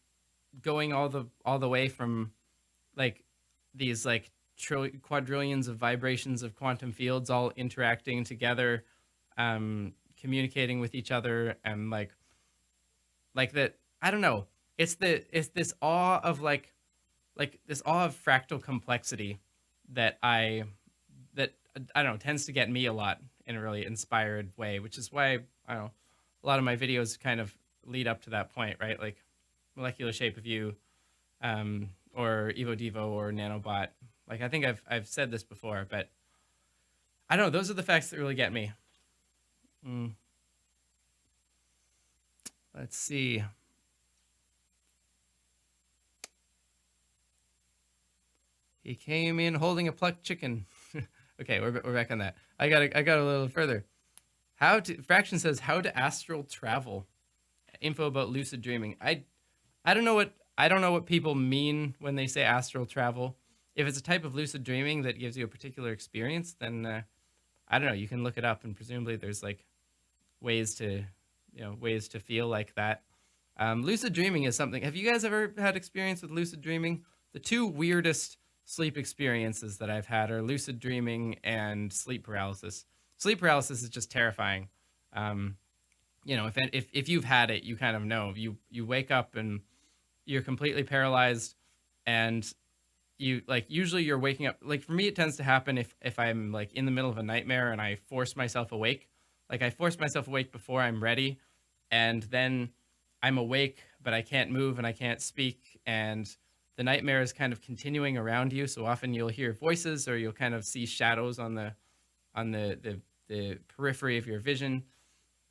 going all the way from like these like quadrillions of vibrations of quantum fields all interacting together, communicating with each other, and like that, I don't know, it's this awe of like this awe of fractal complexity that I don't know, tends to get me a lot in a really inspired way, which is why, I don't know, a lot of my videos kind of lead up to that point, right? Like Molecular Shape of You, or Evo Devo, or Nanobot. Like, I think I've said this before, but I don't know, those are the facts that really get me. Let's see. He came in holding a plucked chicken. Okay, we're back on that. I got a little further. Fraction says how to astral travel. Info about lucid dreaming. I don't know what people mean when they say astral travel. If it's a type of lucid dreaming that gives you a particular experience, then I don't know. You can look it up, and presumably there's like ways to feel like that. Lucid dreaming is something. Have you guys ever had experience with lucid dreaming? The two weirdest sleep experiences that I've had are lucid dreaming and sleep paralysis. Sleep paralysis is just terrifying. If you've had it, you kind of know. You wake up and you're completely paralyzed, and you usually you're waking up. Like for me, it tends to happen if I'm like in the middle of a nightmare and I force myself awake. Like I force myself awake before I'm ready, and then I'm awake, but I can't move and I can't speak, and the nightmare is kind of continuing around you. So often you'll hear voices, or you'll kind of see shadows on the periphery of your vision.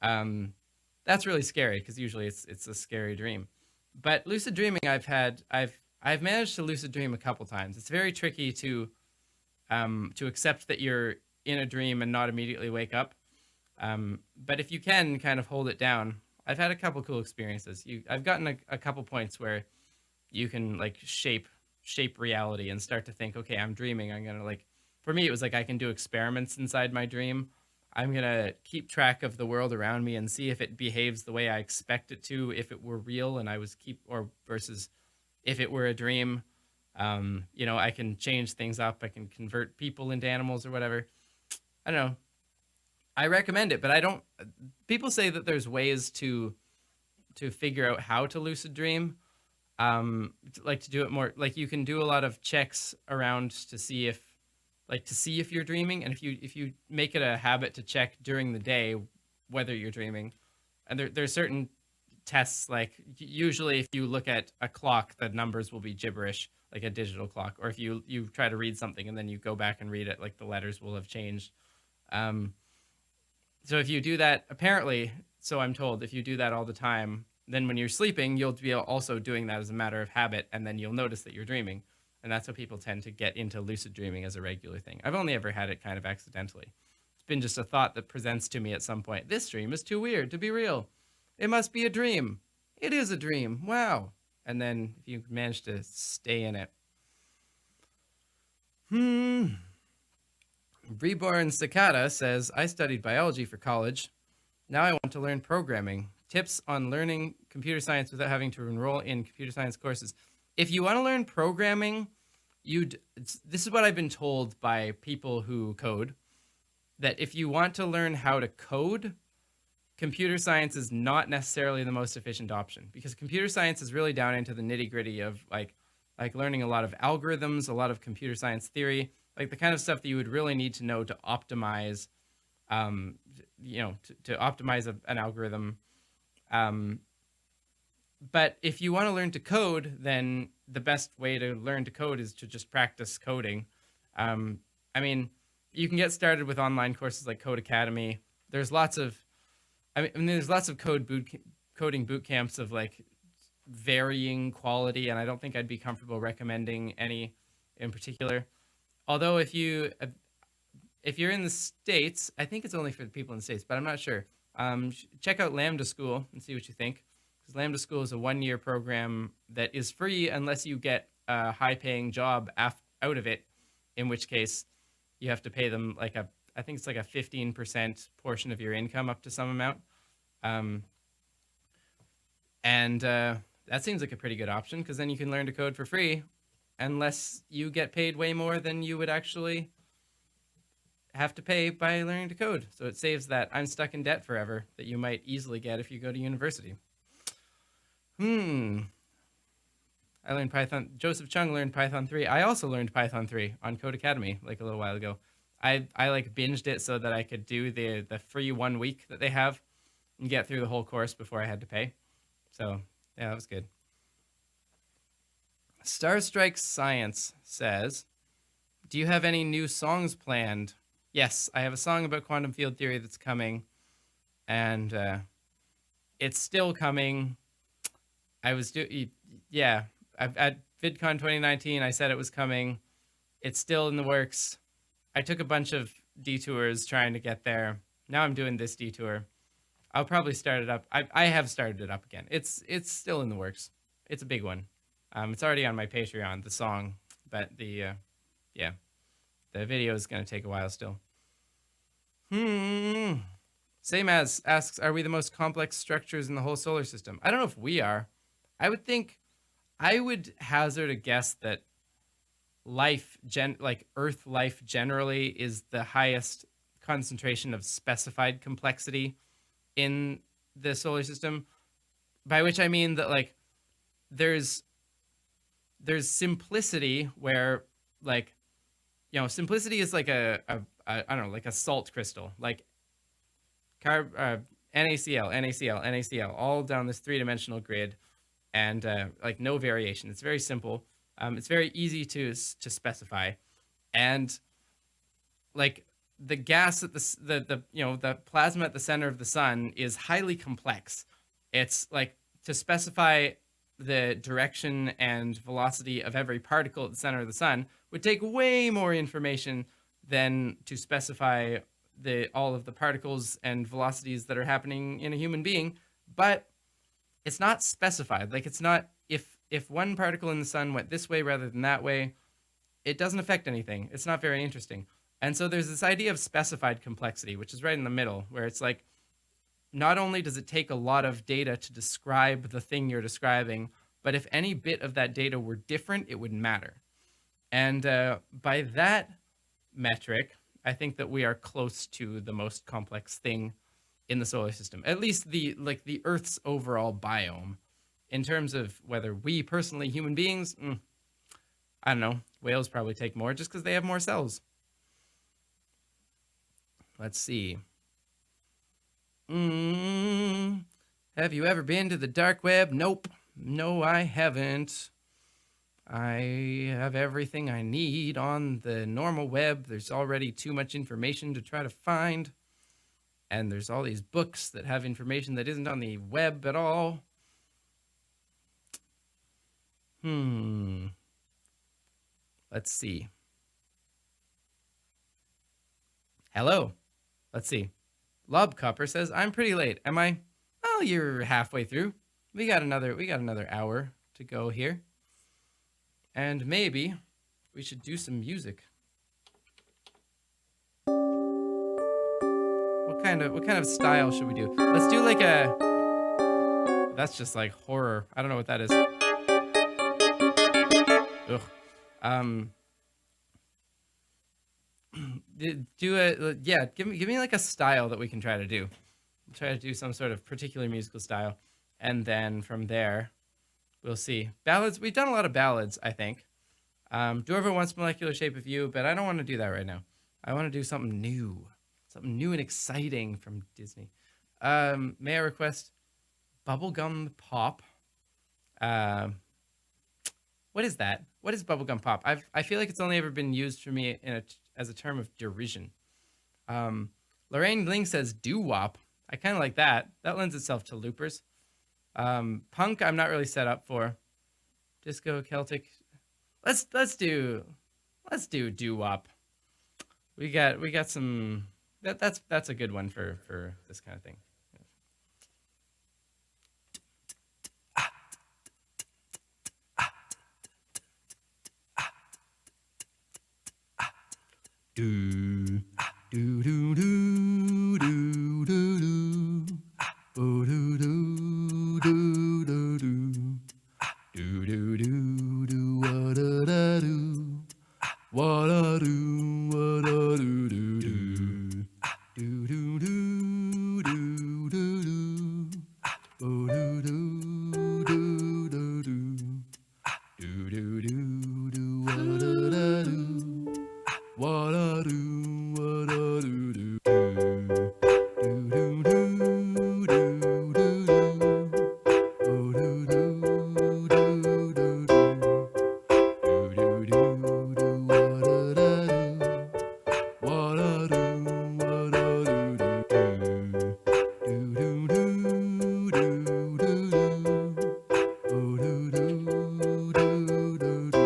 That's really scary because usually it's a scary dream. But lucid dreaming, I've managed to lucid dream a couple times. It's very tricky to accept that you're in a dream and not immediately wake up. But if you can kind of hold it down, I've had a couple cool experiences. I've gotten a couple points where you can like shape reality and start to think, okay, I'm dreaming. I'm gonna like, for me, it was like I can do experiments inside my dream. I'm gonna keep track of the world around me and see if it behaves the way I expect it to, if it were real and I was or versus if it were a dream. I can change things up. I can convert people into animals or whatever. I don't know. I recommend it, but I don't. People say that there's ways to figure out how to lucid dream. Like to do it more. Like you can do a lot of checks around to see if you're dreaming, and if you make it a habit to check during the day whether you're dreaming, and there's certain tests, like usually if you look at a clock, the numbers will be gibberish, like a digital clock, or if you try to read something and then you go back and read it, like the letters will have changed. So if you do that, apparently, so I'm told, if you do that all the time, then when you're sleeping, you'll be also doing that as a matter of habit, and then you'll notice that you're dreaming. And that's how people tend to get into lucid dreaming as a regular thing. I've only ever had it kind of accidentally. It's been just a thought that presents to me at some point. This dream is too weird to be real. It must be a dream. It is a dream. Wow. And then if you manage to stay in it. Reborn Cicada says, I studied biology for college. Now I want to learn programming. Tips on learning computer science without having to enroll in computer science courses. If you want to learn programming, this is what I've been told by people who code, that if you want to learn how to code, computer science is not necessarily the most efficient option, because computer science is really down into the nitty-gritty of like learning a lot of algorithms, a lot of computer science theory, like the kind of stuff that you would really need to know to optimize, to optimize an algorithm. But if you want to learn to code, then the best way to learn to code is to just practice coding. I mean, you can get started with online courses like Code Academy. There's lots of, there's lots of coding boot camps of like varying quality, and I don't think I'd be comfortable recommending any in particular. Although if you're in the States, I think it's only for the people in the States, but I'm not sure. Check out Lambda School and see what you think. Because Lambda School is a 1-year program that is free unless you get a high-paying job out of it, in which case you have to pay them I think it's like a 15% portion of your income up to some amount. That seems like a pretty good option, because then you can learn to code for free unless you get paid way more than you would actually have to pay by learning to code. So it saves that I'm stuck in debt forever that you might easily get if you go to university. I learned Python. Joseph Chung learned Python 3. I also learned Python 3 on Code Academy like a little while ago. I like binged it so that I could do the free 1 week that they have and get through the whole course before I had to pay. So yeah, that was good. Star Strike Science says, do you have any new songs planned? Yes, I have a song about quantum field theory that's coming, and it's still coming. At VidCon 2019, I said it was coming. It's still in the works. I took a bunch of detours trying to get there. Now I'm doing this detour. I'll probably start it up. I have started it up again. It's still in the works. It's a big one. It's already on my Patreon, the song, but the video is going to take a while still. Same as asks, are we the most complex structures in the whole solar system? I don't know if we are. I would hazard a guess that Earth life generally is the highest concentration of specified complexity in the solar system, by which I mean that like there's simplicity where simplicity is like I don't know, like a salt crystal, like NaCl, NaCl, all down this 3-dimensional grid, and like no variation. It's very simple. It's very easy to specify, and like the gas at the plasma at the center of the sun is highly complex. It's like to specify the direction and velocity of every particle at the center of the sun would take way more information than to specify the all of the particles and velocities that are happening in a human being, but it's not specified. Like it's not if one particle in the sun went this way rather than that way, it doesn't affect anything. It's not very interesting. And so there's this idea of specified complexity, which is right in the middle, where it's like not only does it take a lot of data to describe the thing you're describing, but if any bit of that data were different, it would matter. And by that metric, I think that we are close to the most complex thing in the solar system, at least the Earth's overall biome. In terms of whether we personally, human beings, I don't know. Whales probably take more just because they have more cells. Let's see. Have you ever been to the dark web? Nope. No, I haven't. I have everything I need on the normal web. There's already too much information to try to find. And there's all these books that have information that isn't on the web at all. Let's see. Hello. Let's see. Lobcopper says, I'm pretty late. Am I? Well, you're halfway through. We got another hour to go here. And maybe we should do some music. What kind of style should we do? Let's do like a... That's just like horror. I don't know what that is. Ugh. Give me like a style that we can try to do. Try to do some sort of particular musical style, and then from there, we'll see. Ballads. We've done a lot of ballads, I think. Dorva wants Molecular Shape of You, but I don't want to do that right now. I want to do something new and exciting from Disney. May I request Bubblegum Pop? What is that? What is Bubblegum Pop? I feel like it's only ever been used for me as a term of derision. Lorraine Ling says doo-wop. I kind of like that. That lends itself to loopers. Punk, I'm not really set up for. Disco, Celtic. Let's do doo-wop. We got some. That's a good one for this kind of thing. Do do do do do do do do do do do do do do do what da do what da do what da do do do do do do do do do do do do do do do what da do what a do, what a do do do do do do do do do do do do do do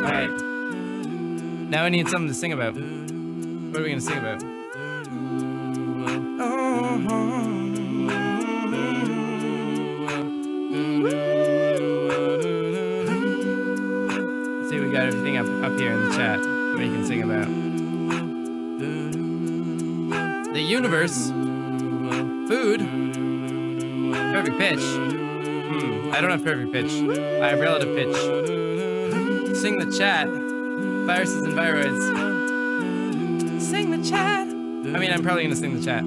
Alright. Now I need something to sing about. What are we gonna sing about? See, we got everything up here in the chat. What you can sing about. The universe. Food. Perfect pitch. I don't have perfect pitch. I have relative pitch. Sing the chat. Viruses and viroids. Sing the chat. I mean, I'm probably gonna sing the chat.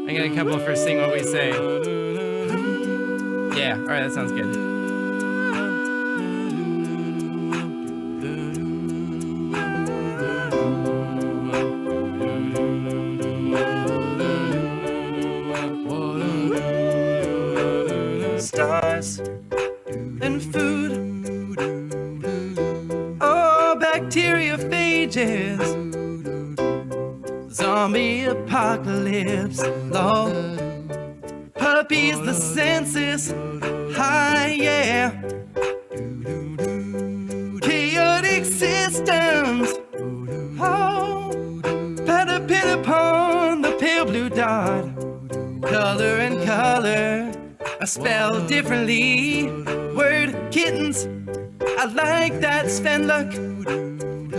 I got a couple for Sing What We Say. Yeah, alright, that sounds good. Stars and food. Oh, bacteriophages. Zombie apocalypse. Lol. Puppies, the census. Hi, yeah. Chaotic systems. Oh, pat a pin upon the pale blue dot. Color and color are spelled differently. Word kittens, I like that. Svenluck.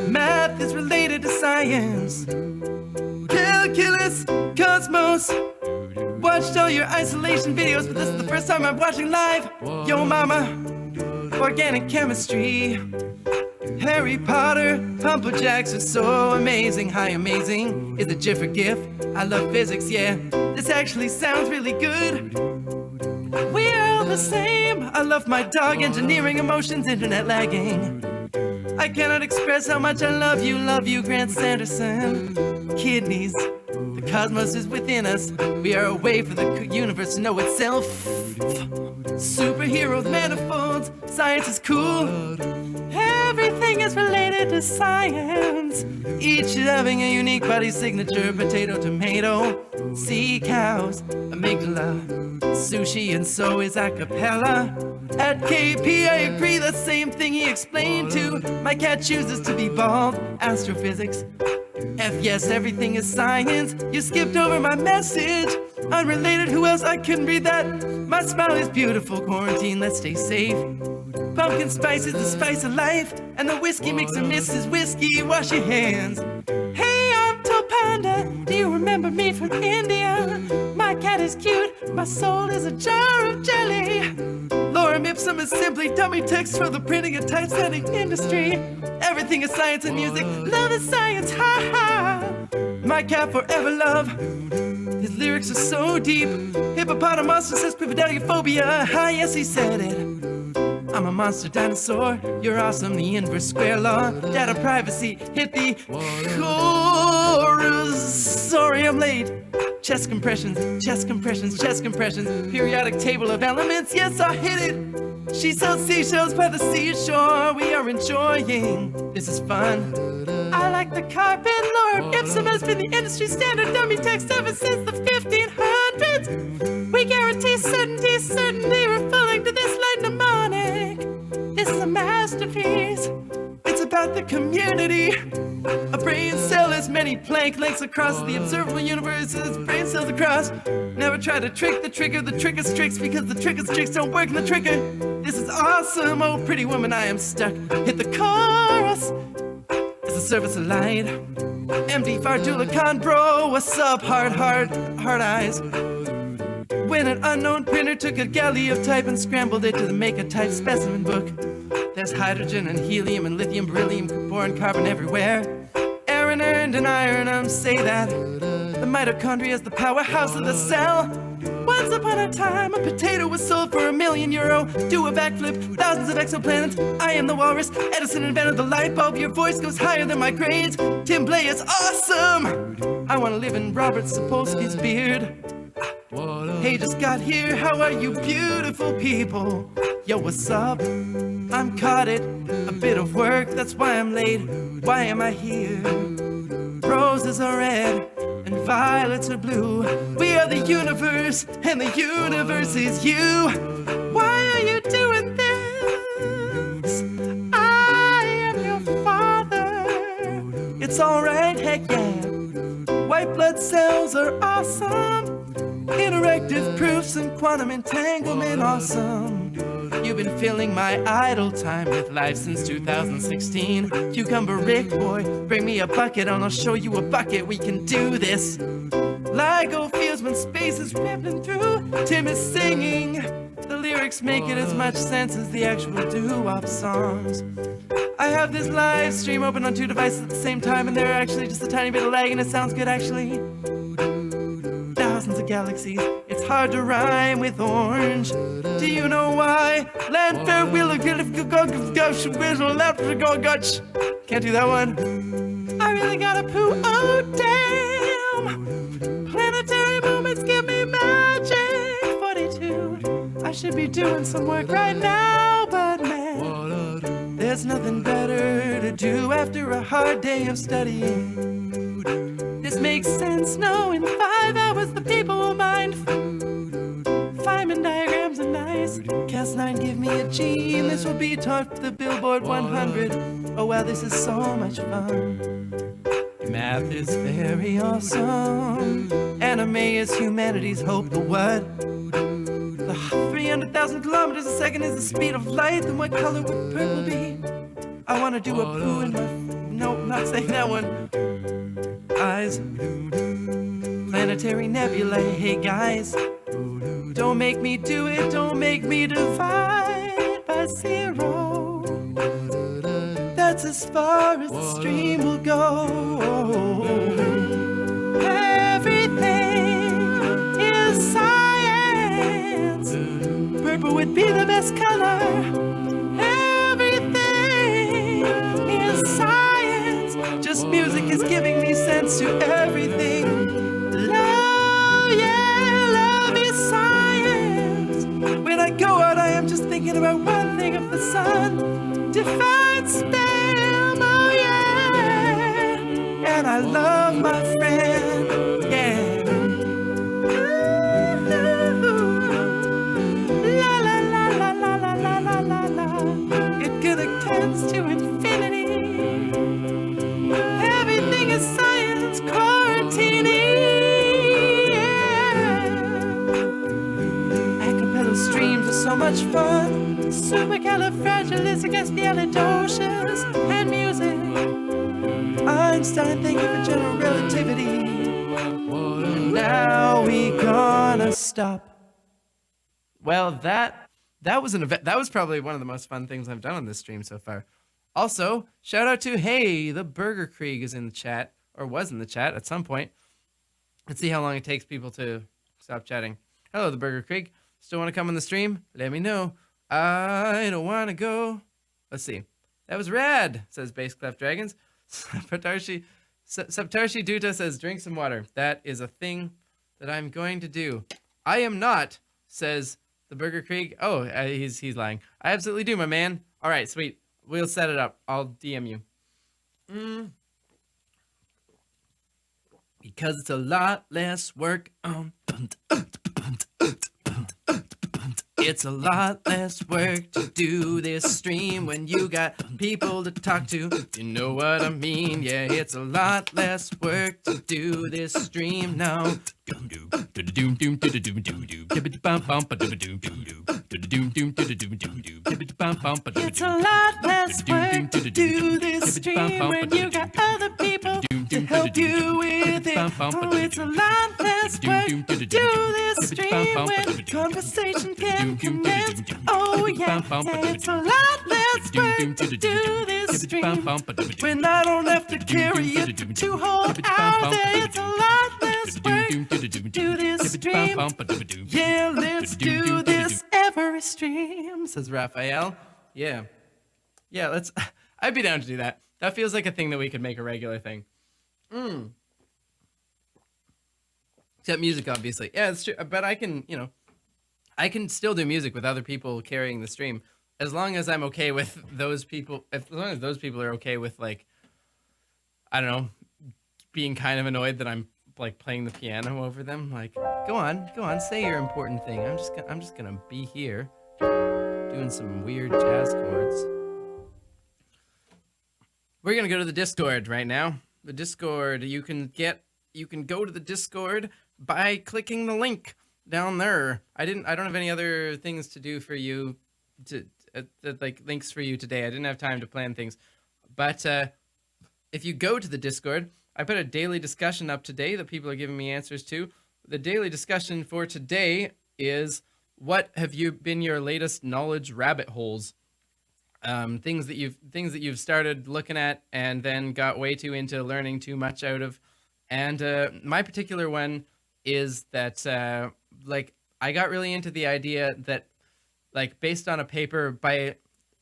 Math is related to science. Calculus, cosmos. Watched all your isolation videos, but this is the first time I'm watching live. Yo mama, organic chemistry. Harry Potter, Pumperjacks are so amazing. Hi, amazing. Is it GIF or GIF? I love physics, yeah. This actually sounds really good. We're all the same. I love my dog, engineering, emotions, internet lagging. I cannot express how much I love you, Grant Sanderson. Kidneys, the cosmos is within us. We are a way for the universe to know itself. Superheroes, manifolds, science is cool. Everything is related to science. Each having a unique body signature. Potato, tomato, sea cows, amygdala, sushi, and so is acapella. At KP, I agree, the same thing he explained to. My cat chooses to be bald. Astrophysics. F yes, everything is science. You skipped over my message. Unrelated, who else? I couldn't read that. My smile is beautiful. Quarantine, let's stay safe. Pumpkin spice is the spice of life. And the whiskey makes a Mrs. Whiskey. Wash your hands. Hey, I'm Topanda. Do you remember me from India? My cat is cute. My soul is a jar of jelly. Lorem ipsum is simply dummy text for the printing and typesetting industry. Everything is science and music. Love is science, ha ha. My cat forever love. His lyrics are so deep. Hippopotamus says pipideliophobia. Hi, yes, he said it. I'm a monster dinosaur. You're awesome. The inverse square law. Data privacy. Hit the chorus. Sorry, I'm late. Chest compressions, chest compressions, chest compressions. Periodic table of elements. Yes, I hit it. She sells seashells by the seashore. We are enjoying. This is fun. I like the carpet. Lord Ipsum has been the industry standard dummy text ever since the 1500s. We guarantee certainty referring to this light mnemonic. This is a masterpiece. It's about the community. A brain cell is many Planck lengths across the observable universe. It's brain cells across. Never try to trick the trigger. The tricker's tricks because the tricker's tricks don't work in the trigger. This is awesome. Oh, pretty woman, I am stuck. Hit the chorus. It's a service of light. MD Fardula Khan, bro. What's up, hard eyes? When an unknown printer took a galley of type and scrambled it to make a type specimen book. There's hydrogen and helium and lithium, beryllium, boron, carbon everywhere. Aaron earned and iron say that the mitochondria is the powerhouse of the cell. Once upon a time, a potato was sold for €1 million. Do a backflip, thousands of exoplanets. I am the walrus. Edison invented the light bulb. Your voice goes higher than my grades. Tim Blay is awesome. I want to live in Robert Sapolsky's beard. Hey, just got here. How are you, beautiful people? Yo, what's up? I'm caught it. A bit of work. That's why I'm late. Why am I here? roses are red and violets are blue. We are the universe, and the universe is you. Why are you doing this? I am your father. It's alright, heck yeah. White blood cells are awesome. Interactive proofs and quantum entanglement, awesome. You've been filling my idle time with life since 2016. Cucumber Rick, boy, bring me a bucket and I'll show you a bucket. We can do this. LIGO feels when space is ripping through. Tim is singing. The lyrics make it as much sense as the actual doo-wop songs. I have this live stream open on 2 devices at the same time, and there are actually just a tiny bit of lag, and it sounds good actually. Thousands of galaxies, it's hard to rhyme with orange. Do you know why? Landfair will can't do that one. I really gotta poo, oh damn. Planetary moments give me magic. 42, I should be doing some work right now, but man, there's nothing better to do after a hard day of studying. This makes sense, no, in 5 hours the people will mind. Feynman diagrams are nice. Cas9, give me a G, and this will be taught to the Billboard 100. Oh wow, this is so much fun. Math is very awesome. Anime is humanity's hope. The what? 300,000 kilometers a second is the speed of light. Then what color would purple be? I wanna do a poo in my... Nope, not saying that one. Eyes. Planetary nebulae. Hey guys, don't make me do it. Don't make me divide by 0. That's as far as the stream will go. Everything is science. Purple would be the best color. Everything is science. Just music is giving me sense to everything. Love, yeah, love is science. When I go out, I am just thinking about one thing of the sun. Define spam, oh yeah. And I love my friend, yeah. La la la la la la la la la la. It connects to infinity. Everything is science, quarantining. Yeah. Acapella streams are so much fun. Supercalifragilisticexpialidocious and music. Einstein, thank you for general relativity. And now we gonna stop. Well, that was an event. That was probably one of the most fun things I've done on this stream so far. Also, shout out to the Burger Krieg is in the chat, or was in the chat at some point. Let's see how long it takes people to stop chatting. Hello, the Burger Krieg. Still want to come on the stream? Let me know. I don't want to go. Let's see. That was rad, says Bassclef Dragons. Saptarshi Duta says, drink some water. That is a thing that I'm going to do. I am not, says the Burger Krieg. Oh, he's lying. I absolutely do, my man. All right, sweet. We'll set it up. I'll DM you. Because it's a lot less work. It's a lot less work to do this stream when you got people to talk to. You know what I mean? Yeah, it's a lot less work to do this stream now. It's a lot less work to do this stream when you got other people to help you with it. Oh, it's a lot less work to do this stream when conversation can commence. Oh yeah, it's a lot less work to do this stream when I don't have to carry it to hold out. It's a lot less work to do this stream. Yeah, let's do this every stream, says Raphael. Yeah, let's. I'd be down to do that. That feels like a thing that we could make a regular thing. Except music, obviously. Yeah, it's true. But I can, I can still do music with other people carrying the stream, as long as I'm okay with those people. As long as those people are okay with, like, I don't know, being kind of annoyed that I'm like playing the piano over them. Like, go on, say your important thing. I'm just gonna be here doing some weird jazz chords. We're gonna go to the Discord right now. The Discord, you can go to the Discord by clicking the link down there. I don't have any other things to do for you like links for you today. I didn't have time to plan things. But if you go to the Discord, I put a daily discussion up today that people are giving me answers to. The daily discussion for today is, what have you been your latest knowledge rabbit holes? Things that you've started looking at and then got way too into learning too much out of. And my particular one is that like I got really into the idea that, like, based on a paper by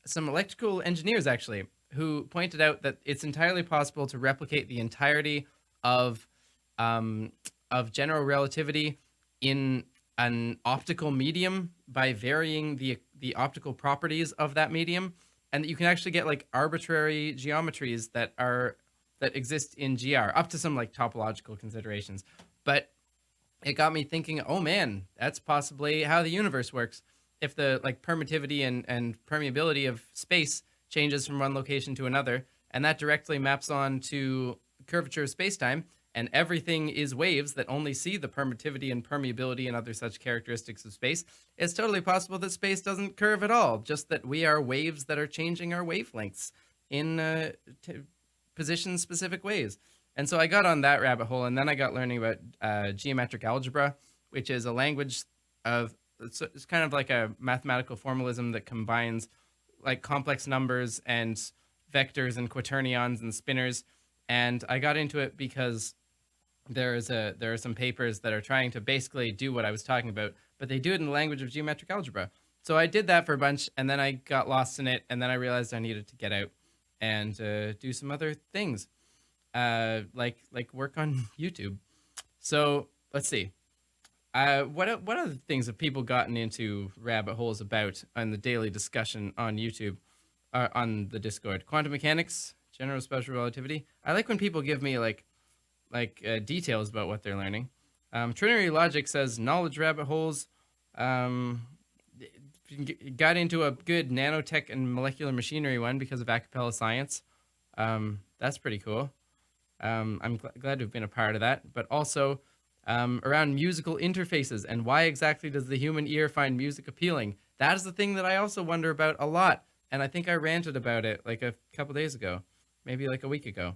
some electrical engineers actually, who pointed out that it's entirely possible to replicate the entirety of general relativity in an optical medium by varying the optical properties of that medium, and that you can actually get like arbitrary geometries that exist in GR up to some like topological considerations. But it got me thinking, oh man, that's possibly how the universe works. If the like permittivity and permeability of space changes from one location to another, and that directly maps on to curvature of space-time, and everything is waves that only see the permittivity and permeability and other such characteristics of space, it's totally possible that space doesn't curve at all, just that we are waves that are changing our wavelengths in position-specific ways. And so I got on that rabbit hole, and then I got learning about geometric algebra, which is a language of, it's kind of like a mathematical formalism that combines like complex numbers and vectors and quaternions and spinors. And I got into it because there are some papers that are trying to basically do what I was talking about, but they do it in the language of geometric algebra. So I did that for a bunch, and then I got lost in it, and then I realized I needed to get out and do some other things, like work on YouTube. So let's see. What other things have people gotten into rabbit holes about on the daily discussion on YouTube, on the Discord? Quantum mechanics, general special relativity. I like when people give me like details about what they're learning. Trinity Logic says knowledge rabbit holes. Got into a good nanotech and molecular machinery one because of a cappella science. That's pretty cool. I'm glad to have been a part of that, but also around musical interfaces and why exactly does the human ear find music appealing? That is the thing that I also wonder about a lot, and I think I ranted about it like a couple days ago, maybe like a week ago.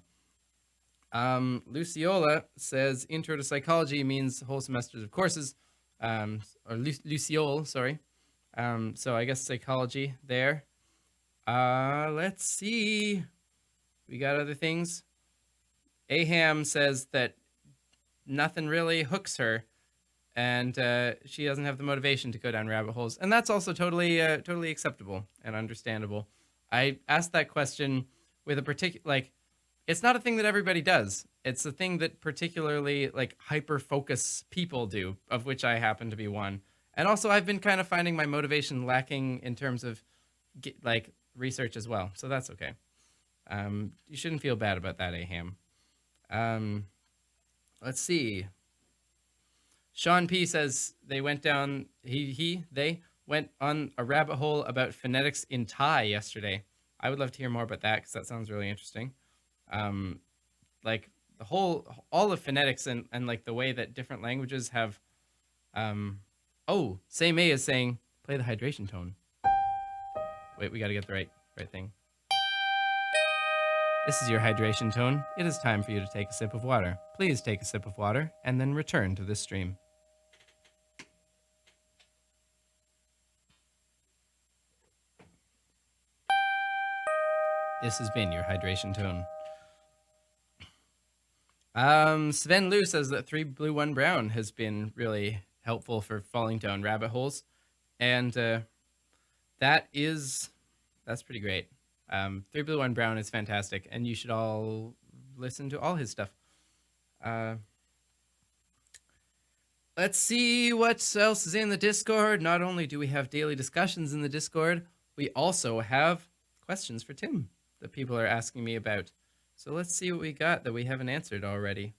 Luciola says intro to psychology means whole semesters of courses, or Luciole, sorry. So I guess psychology there. Let's see. We got other things. Aham says that nothing really hooks her, and she doesn't have the motivation to go down rabbit holes, and that's also totally acceptable and understandable. I asked that question with a particular, like, it's not a thing that everybody does. It's a thing that particularly like hyper focus people do, of which I happen to be one. And also I've been kind of finding my motivation lacking in terms of like research as well, so that's okay. You shouldn't feel bad about that, Aham. Let's see. Sean P says they went down, they went on a rabbit hole about phonetics in Thai yesterday. I would love to hear more about that because that sounds really interesting. Like all of phonetics and like the way that different languages have, Say May is saying, play the hydration tone. Wait, we got to get the right thing. This is your hydration tone. It is time for you to take a sip of water. Please take a sip of water and then return to this stream. This has been your hydration tone. Sven Liu says that 3 Blue 1 Brown has been really helpful for falling down rabbit holes, and that's pretty great. 3 Blue 1 Brown is fantastic, and you should all listen to all his stuff. Let's see what else is in the Discord. Not only do we have daily discussions in the Discord, we also have questions for Tim that people are asking me about. So let's see what we got that we haven't answered already.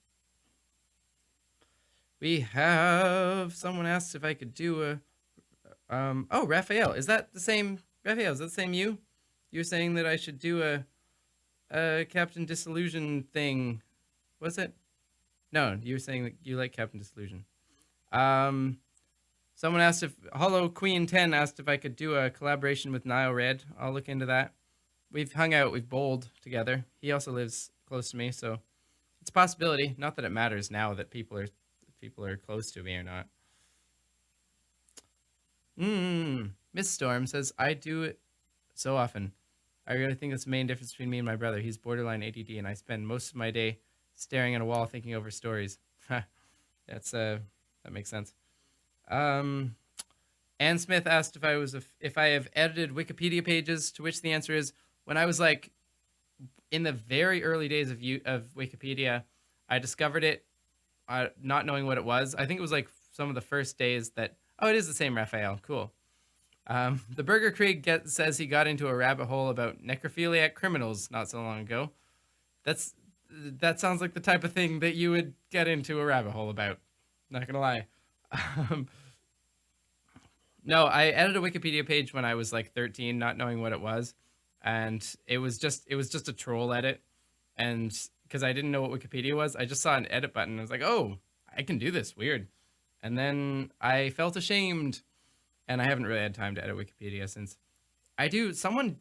We have someone asked if I could do a oh, Raphael, is that the same Raphael, is that the same you? You were saying that I should do a Captain Disillusion thing. Was it? No, you were saying that you like Captain Disillusion. Someone asked if Hollow Queen 10 asked if I could do a collaboration with Nile Red. I'll look into that. We've hung out, we've bowled together. He also lives close to me, so it's a possibility. Not that it matters now that people are close to me or not. Miss Storm says, I do it so often. I really think that's the main difference between me and my brother. He's borderline ADD, and I spend most of my day staring at a wall thinking over stories. That makes sense. Ann Smith asked if I have edited Wikipedia pages, to which the answer is, when I was like in the very early days of Wikipedia, I discovered it, not knowing what it was. I think it was like some of the first days that, oh, it is the same Raphael. Cool. The Burger Krieg says he got into a rabbit hole about necrophiliac criminals not so long ago. That sounds like the type of thing that you would get into a rabbit hole about. Not gonna lie. No, I edited a Wikipedia page when I was like 13, not knowing what it was, and it was just a troll edit, and because I didn't know what Wikipedia was, I just saw an edit button. I was like, oh, I can do this. Weird. And then I felt ashamed, and I haven't really had time to edit Wikipedia since. Someone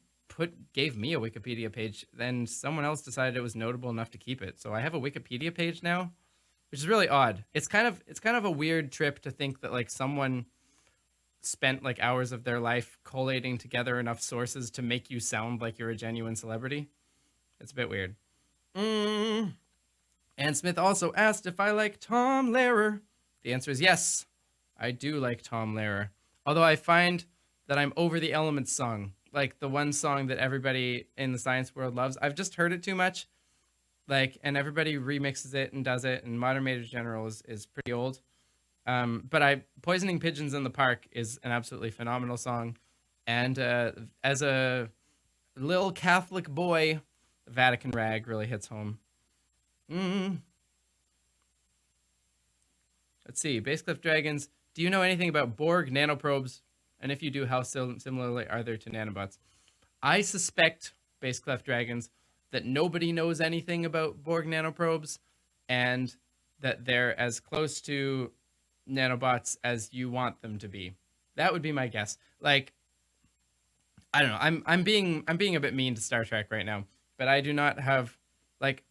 gave me a Wikipedia page, then someone else decided it was notable enough to keep it. So I have a Wikipedia page now, which is really odd. It's kind of a weird trip to think that like someone spent like hours of their life collating together enough sources to make you sound like you're a genuine celebrity. It's a bit weird. Ann Smith also asked if I like Tom Lehrer. The answer is yes, I do like Tom Lehrer. Although I find that I'm over the Elements song, like the one song that everybody in the science world loves. I've just heard it too much, and everybody remixes it and does it, and Modern Major General is pretty old. But Poisoning Pigeons in the Park is an absolutely phenomenal song, and as a little Catholic boy, Vatican Rag really hits home. Let's see, Basecliff Dragons, do you know anything about Borg nanoprobes? And if you do, how similarly are they to nanobots? I suspect, Basecliff Dragons, that nobody knows anything about Borg nanoprobes, and that they're as close to nanobots as you want them to be. That would be my guess. Like, I don't know. I'm being a bit mean to Star Trek right now, but I do not have, like,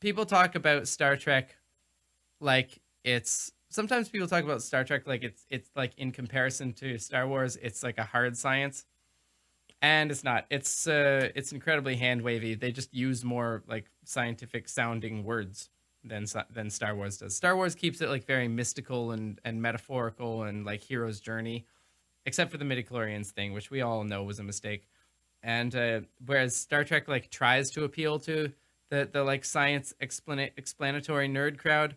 people talk about Star Trek like sometimes people talk about Star Trek like it's like in comparison to Star Wars, it's like a hard science. And it's not. It's incredibly hand wavy. They just use more like scientific sounding words than Star Wars does. Star Wars keeps it like very mystical and metaphorical and like hero's journey, except for the midichlorians thing, which we all know was a mistake. And whereas Star Trek like tries to appeal to the like science explanatory nerd crowd,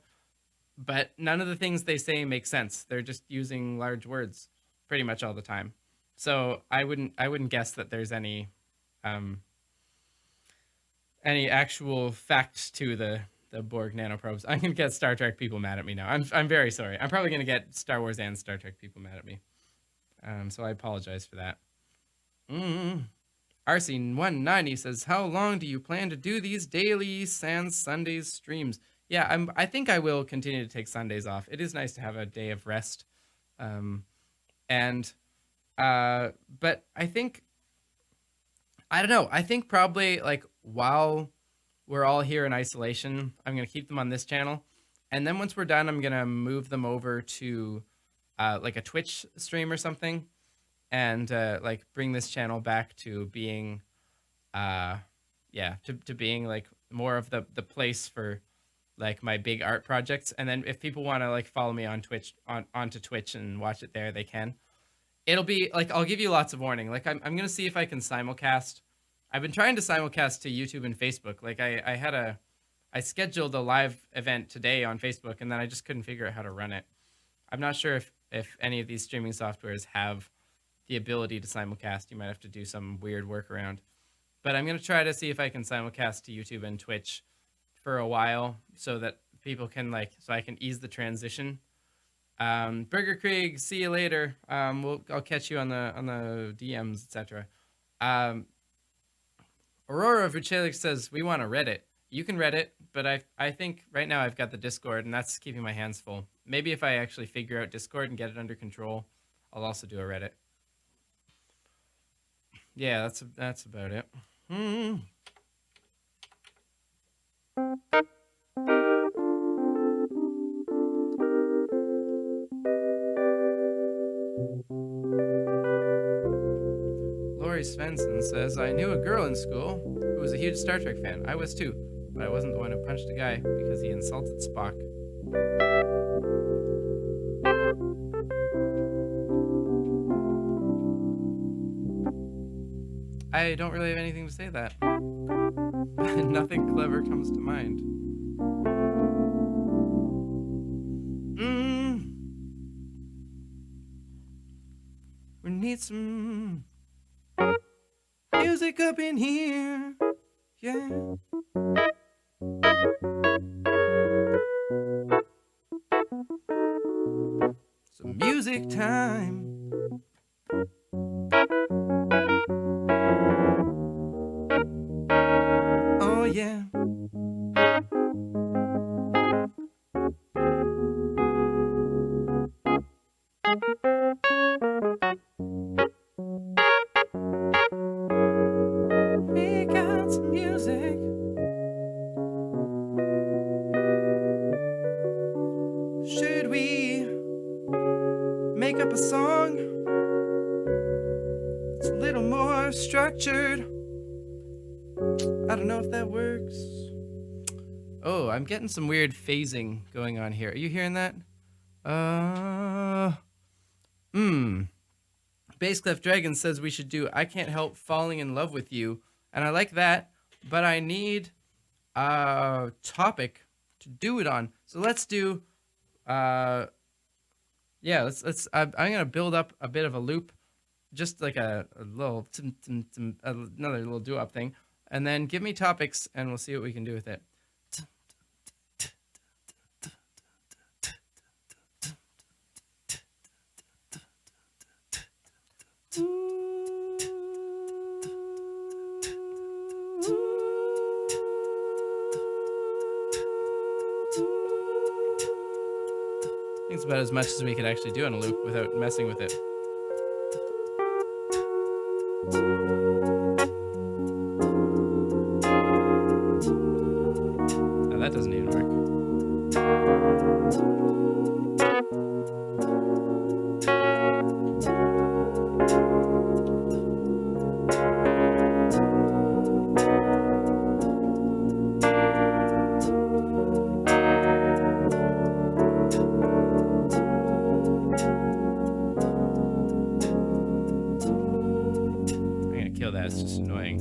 but none of the things they say make sense. They're just using large words pretty much all the time. So I wouldn't guess that there's any actual fact to the Borg nanoprobes. I'm gonna get Star Trek people mad at me now. I'm very sorry. I'm probably gonna get Star Wars and Star Trek people mad at me. So I apologize for that. RC190 says, how long do you plan to do these daily Sans Sundays streams? Yeah, I think I will continue to take Sundays off. It is nice to have a day of rest. But I think, I don't know. I think probably like while we're all here in isolation, I'm going to keep them on this channel. And then once we're done, I'm going to move them over to like a Twitch stream or something. And like bring this channel back to being, to being like more of the place for like my big art projects. And then if people want to like follow me on Twitch, onto Twitch and watch it there, they can. It'll be like, I'll give you lots of warning. Like I'm going to see if I can simulcast. I've been trying to simulcast to YouTube and Facebook. Like I scheduled a live event today on Facebook, and then I just couldn't figure out how to run it. I'm not sure if any of these streaming softwares have the ability to simulcast. You might have to do some weird workaround. But I'm gonna try to see if I can simulcast to YouTube and Twitch for a while, so that people can so I can ease the transition. Burger Krieg, see you later. I'll catch you on the DMs, etc. Aurora Vucelik says we want a Reddit. You can Reddit, but I think right now I've got the Discord, and that's keeping my hands full. Maybe if I actually figure out Discord and get it under control, I'll also do a Reddit. Yeah, that's about it. Lori Svensson says, I knew a girl in school who was a huge Star Trek fan. I was too, but I wasn't the one who punched a guy because he insulted Spock. I don't really have anything to say to that. Nothing clever comes to mind. We need some music up in here. Yeah. Some music time. Oh yeah. We got some music. Should we make up a song that's a little more structured? I don't know if that works. Oh, I'm getting some weird phasing going on here. Are you hearing that? Basecliff Dragon says we should do I Can't Help Falling in Love with You. And I like that, but I need a topic to do it on. So let's do I'm gonna build up a bit of a loop, just like a little another little doo-wop thing, and then give me topics and we'll see what we can do with it. I think it's about as much as we could actually do on a loop without messing with it. Now that doesn't even work. That's just annoying.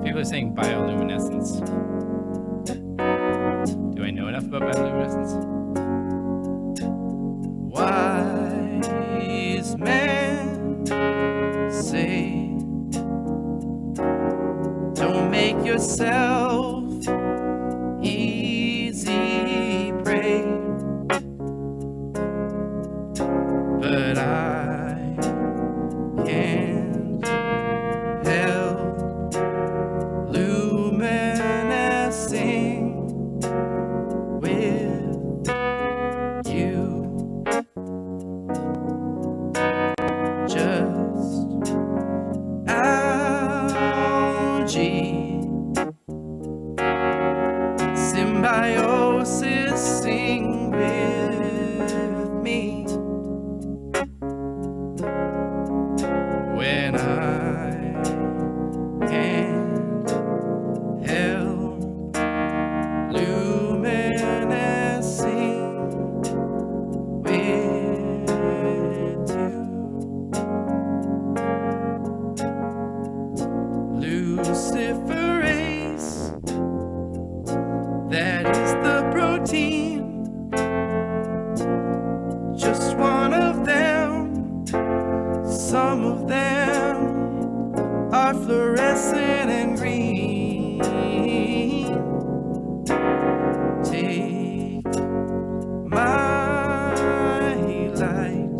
People are saying bioluminescence. Do I know enough about bioluminescence? Wise men say, don't make yourself easy prey, but I can't help luminescing with you. Just algae them are fluorescent and green. Take my light,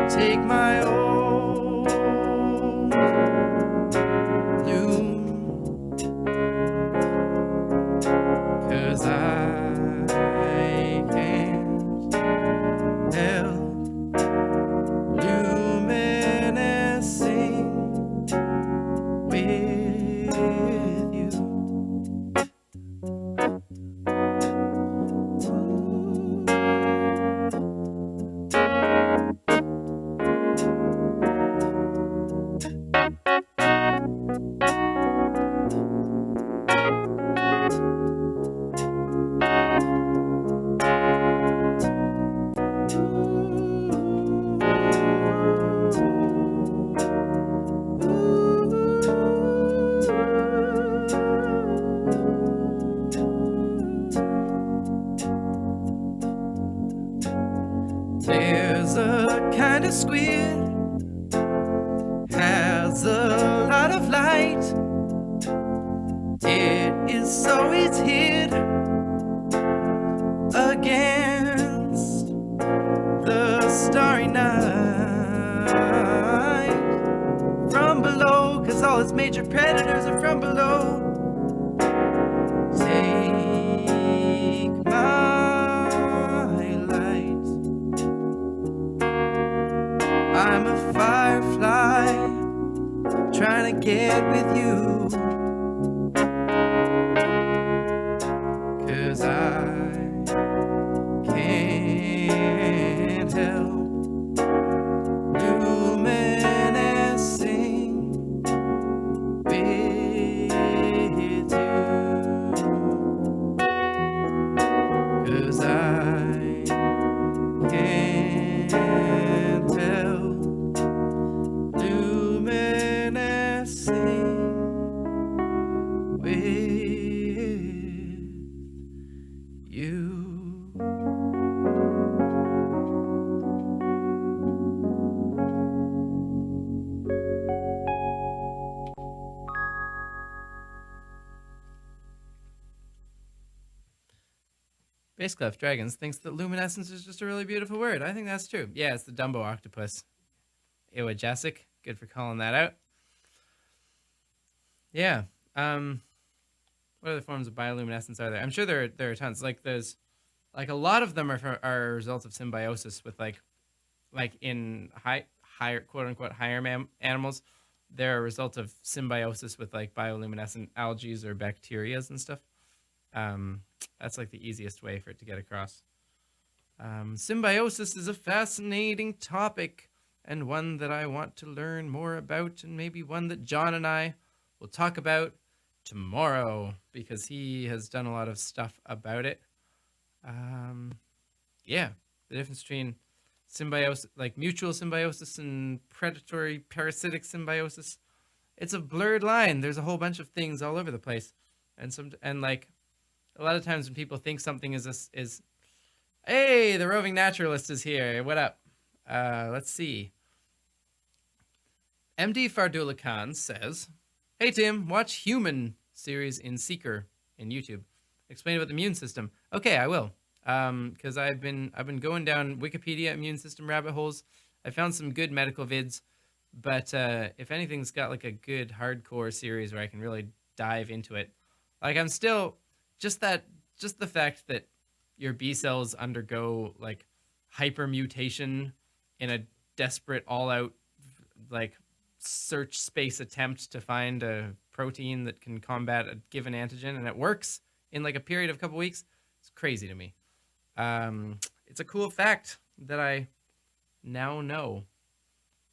take my old bloom, 'cause I can't help luminescing with you. There's a kind of squid, has a lot of light. It is so it's hid against the starry night from below, 'cause all its major predators are from below. Take my light, I'm a firefly trying to get with you, 'cause I can't help luminescing with you, 'cause I can't help luminescing with you. Baseclef Dragons thinks that luminescence is just a really beautiful word. I think that's true. Yeah, it's the Dumbo octopus. Ewa Jessic, good for calling that out. Yeah. What other forms of bioluminescence are there? I'm sure there are tons. Like there's, like a lot of them are results of symbiosis with like in higher quote unquote higher animals. They're a result of symbiosis with like bioluminescent algae or bacterias and stuff. That's like the easiest way for it to get across. Symbiosis is a fascinating topic and one that I want to learn more about, and maybe one that John and I will talk about tomorrow because he has done a lot of stuff about it. Yeah, the difference between symbiosis, like mutual symbiosis and predatory parasitic symbiosis, it's a blurred line. There's a whole bunch of things all over the place, and like a lot of times when people think something is hey, the roving naturalist is here. What up? Let's see. MD Fardula Khan says, "Hey Tim, watch Human series in Seeker in YouTube. Explain about the immune system." Okay, I will. Because I've been going down Wikipedia immune system rabbit holes. I found some good medical vids, but if anything's got like a good hardcore series where I can really dive into it, like I'm still just the fact that your B cells undergo like hypermutation in a desperate all-out like search space attempt to find a protein that can combat a given antigen, and it works in like a period of a couple weeks. It's crazy to me. It's a cool fact that I now know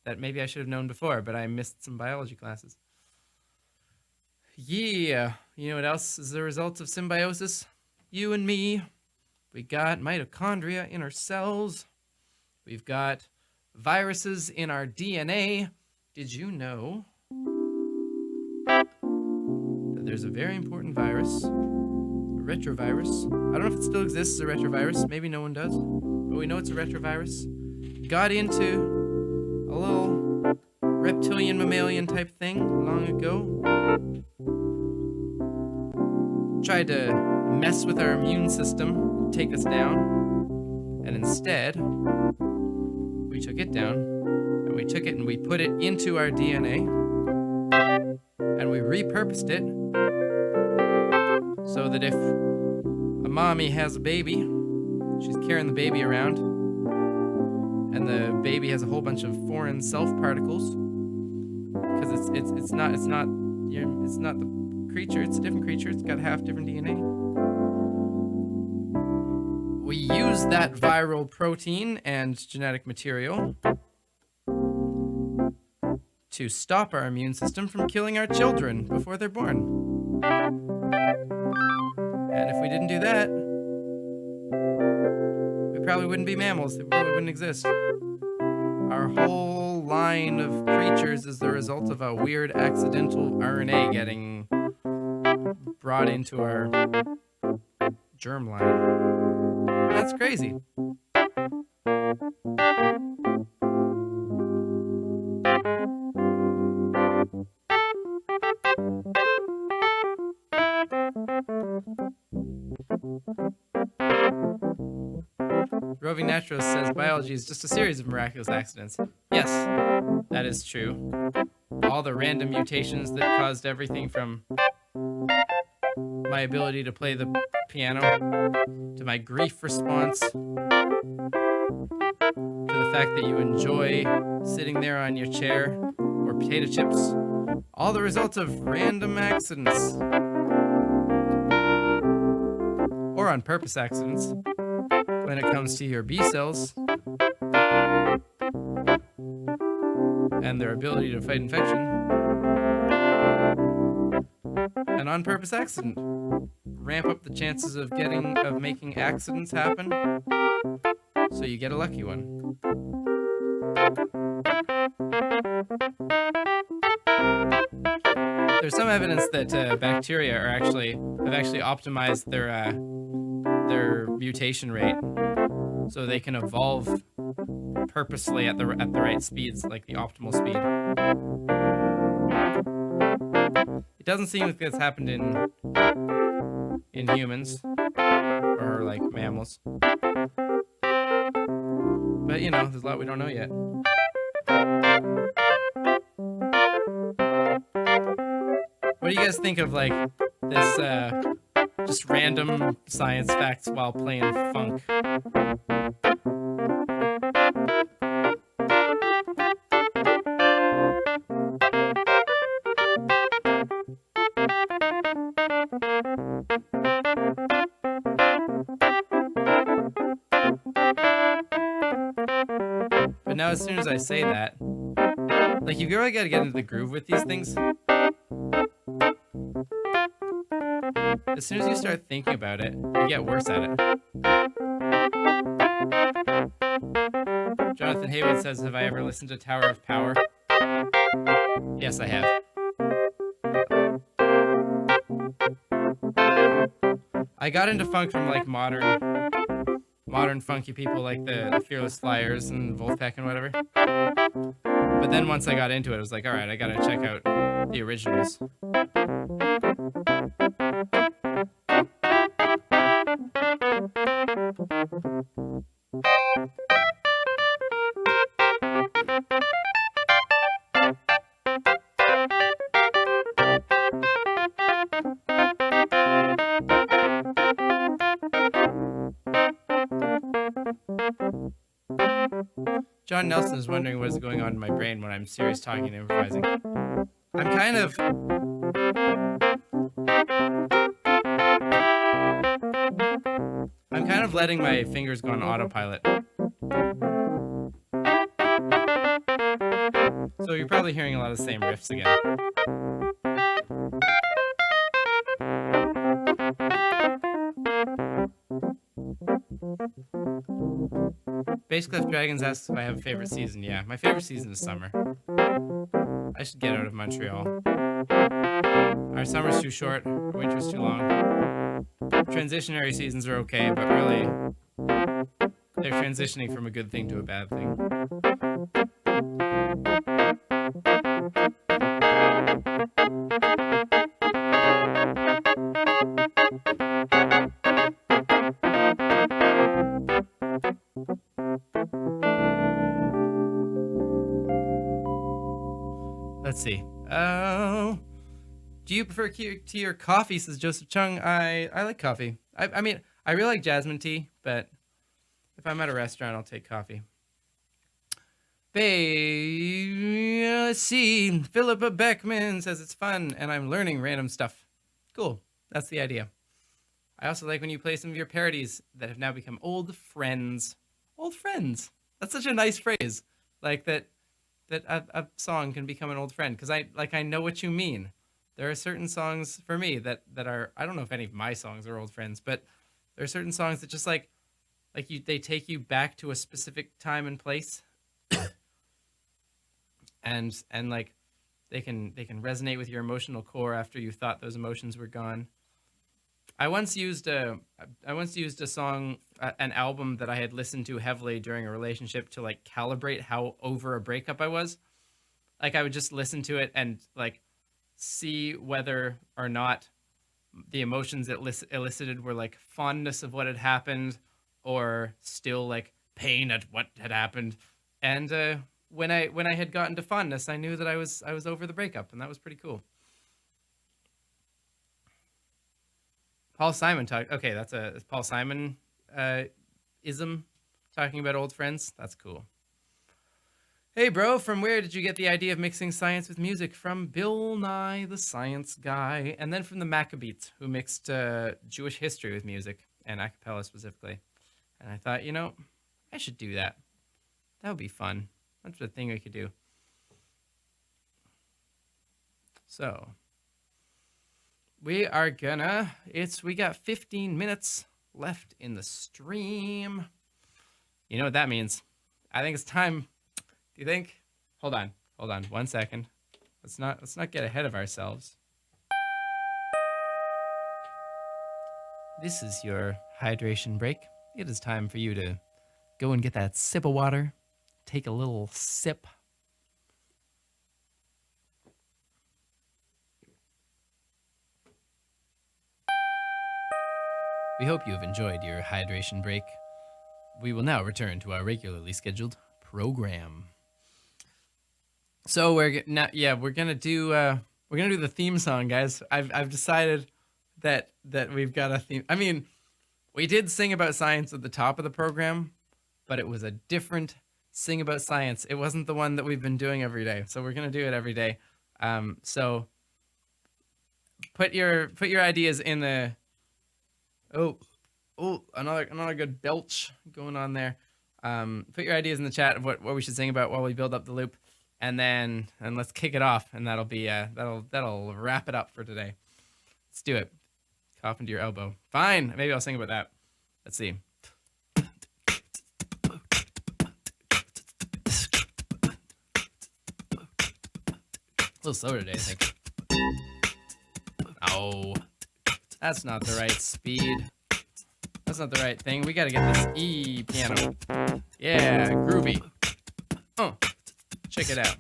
that maybe I should have known before, but I missed some biology classes. Yeah, you know what else is the result of symbiosis? You and me. We got mitochondria in our cells. We've got viruses in our DNA. Did you know that there's a very important virus, a retrovirus? I don't know if it still exists as a retrovirus. Maybe no one does. But we know it's a retrovirus. Got into reptilian mammalian type thing long ago. Tried to mess with our immune system, take us down, and instead, we took it down, and we took it and we put it into our DNA, and we repurposed it so that if a mommy has a baby, she's carrying the baby around, and the baby has a whole bunch of foreign self particles, because it's not the creature, it's a different creature, it's got half different DNA. We use that viral protein and genetic material to stop our immune system from killing our children before they're born. And if we didn't do that, we probably wouldn't be mammals. They probably wouldn't exist. Our whole line of creatures is the result of a weird accidental RNA getting brought into our germline. That's crazy. Roving Naturalist says biology is just a series of miraculous accidents. Yes, that is true. All the random mutations that caused everything from my ability to play the piano to my grief response to the fact that you enjoy sitting there on your chair or potato chips. All the results of random accidents. Or on purpose accidents. When it comes to your B cells and their ability to fight infection. An on-purpose accident. Ramp up the chances of making accidents happen so you get a lucky one. There's some evidence that bacteria have actually optimized their mutation rate so they can evolve purposely at the right speeds, like the optimal speed. It doesn't seem like that's happened in humans or like mammals, but you know, there's a lot we don't know yet. What do you guys think of like this just random science facts while playing funk? But now as soon as I say that, like you really gotta get into the groove with these things. As soon as you start thinking about it, you get worse at it. Jonathan Haywood says, have I ever listened to Tower of Power? Yes, I have. I got into funk from like modern funky people like the Fearless Flyers and Wolfpack and whatever. But then once I got into it, I was like, all right, I gotta check out the originals. John Nelson is wondering what is going on in my brain when I'm serious talking and improvising. I'm kind of letting my fingers go on autopilot. So you're probably hearing a lot of the same riffs again. Base Cliff Dragons asks if I have a favorite season. Yeah, my favorite season is summer. I should get out of Montreal. Our summer's too short, our winter's too long. Transitionary seasons are okay, but really, they're transitioning from a good thing to a bad thing. Let's see. Oh, do you prefer tea or coffee? Says Joseph Chung. I like coffee. I mean, I really like jasmine tea, but if I'm at a restaurant, I'll take coffee. Let's see. Philippa Beckman says it's fun, and I'm learning random stuff. Cool. That's the idea. I also like when you play some of your parodies that have now become old friends. Old friends. That's such a nice phrase. Like that a song can become an old friend. Because I know what you mean. There are certain songs for me that are, I don't know if any of my songs are old friends, but there are certain songs that just they take you back to a specific time and place. and like they can resonate with your emotional core after you thought those emotions were gone. I once used a song, an album that I had listened to heavily during a relationship to like calibrate how over a breakup I was. Like I would just listen to it and like see whether or not the emotions it elicited were like fondness of what had happened or still like pain at what had happened. And when I had gotten to fondness, I knew that I was over the breakup, and that was pretty cool. Paul Simon okay, that's a Paul Simon ism talking about old friends. That's cool. Hey bro, from where did you get the idea of mixing science with music? From Bill Nye the Science Guy, and then from the Maccabees, who mixed Jewish history with music and a cappella specifically. And I thought, I should do that. That would be fun. That's the thing we could do. So we got 15 minutes left in the stream. You know what that means? I think it's time. Do you think? Hold on 1 second. Let's not get ahead of ourselves. This is your hydration break. It is time for you to go and get that sip of water. Take a little sip. We hope you have enjoyed your hydration break. We will now return to our regularly scheduled program. So we're gonna do the theme song, guys. I've decided that we've got a theme. I mean, we did sing about science at the top of the program, but it was a different sing about science. It wasn't the one that we've been doing every day. So we're gonna do it every day. So put your ideas in the. Oh, another good belch going on there. Put your ideas in the chat of what we should sing about while we build up the loop, and let's kick it off, and that'll be that'll wrap it up for today. Let's do it. Cough into your elbow. Fine. Maybe I'll sing about that. Let's see. A little slower today, I think. Oh, that's not the right speed. That's not the right thing. We gotta get this E piano. Yeah, groovy. Oh, check it out.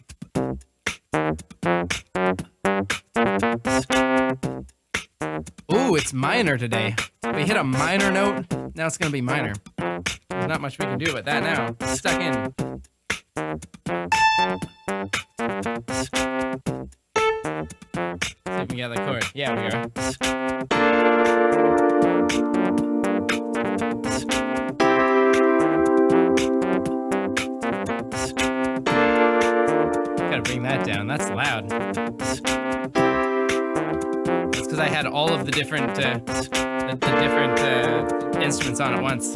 Ooh, it's minor today. We hit a minor note. Now it's gonna be minor. There's not much we can do about that now. Stuck in. See if we can get that chord. Yeah, we are. Gotta bring that down. That's loud. That's because I had all of the different instruments on at once.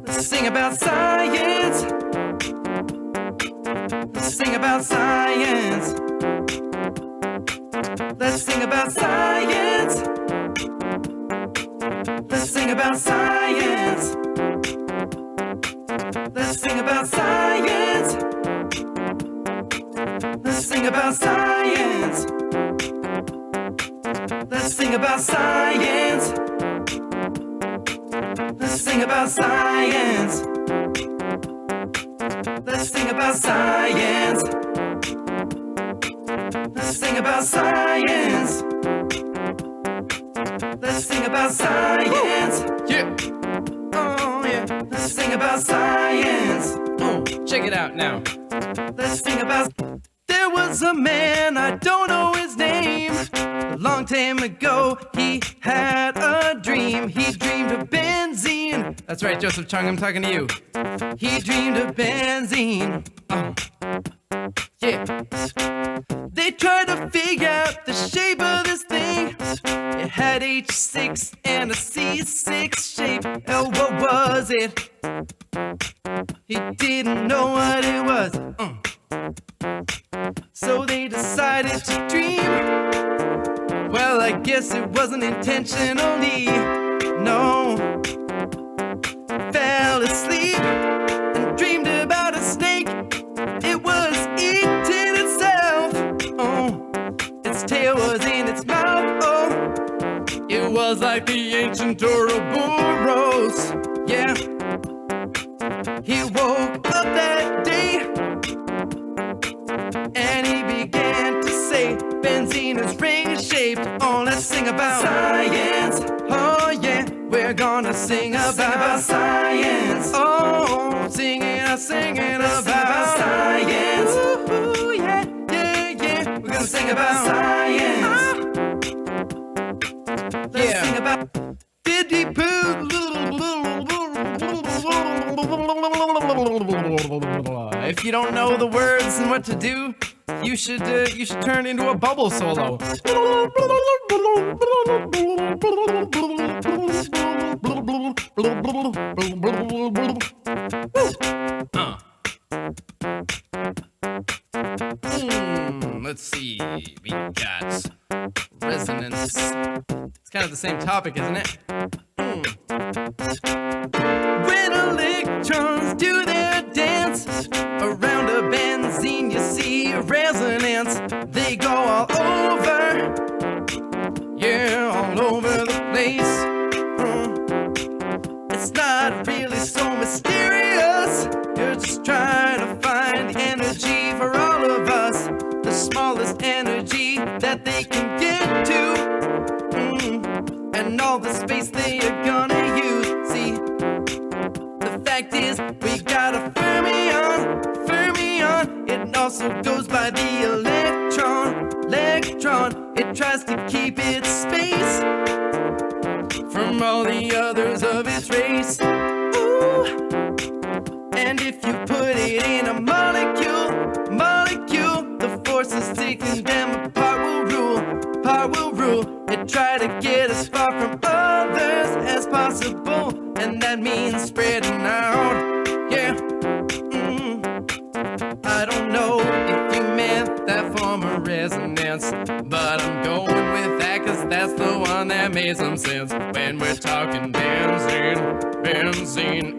Let's sing about science. Let's sing about science. Let's sing about science. Let's sing about science. Let's sing about science. Let's sing about science. Let's sing about science. Let's sing about science. Let's sing about science. Let's sing about science. Let's sing about science. Yeah. Oh yeah. Let's sing about science. Check it out now. Let's sing about. There was a man, I don't know his name. A long time ago, he had a dream. He dreamed of benzene. That's right, Joseph Chung, I'm talking to you. He dreamed of benzene. Yeah. They tried to figure out the shape of this thing. It had H6 and a C6 shape. Oh, what was it? He didn't know what it was. So they decided to dream. Well, I guess it wasn't intentionally. No. Fell asleep and dreamed about a snake. It was eating itself. Oh, its tail was in its mouth. Oh, it was like the ancient Ouroboros. Yeah. He woke up that day and he began to say, benzene is ring-shaped. Oh, let's sing about science. Oh yeah, we're gonna sing about science. Oh, singing about science. Ooh, yeah, yeah, yeah. We're gonna sing about science. Let's sing about. Did he poo? If you don't know the words and what to do, you should turn into a bubble solo. Let's see, we got resonance. It's kind of the same topic, isn't it? When electrons do their dance around a benzene, you see resonance. They go all over, yeah, all over the place. It's not really so mysterious. You're just trying to find the energy for all of us, the smallest energy that they can get to, and all the space they are gonna use. See, the fact is, we got a fermion. It also goes by the electron. It tries to keep its space from all the others of its race. Ooh. And if you put it in a molecule, the forces taking them apart will rule. It try to get as far from others as possible, and that means spreading out. Yeah. I don't know if you meant that form of resonance, but I'm going with that 'cause that's the one that made some sense. When we're talking benzene,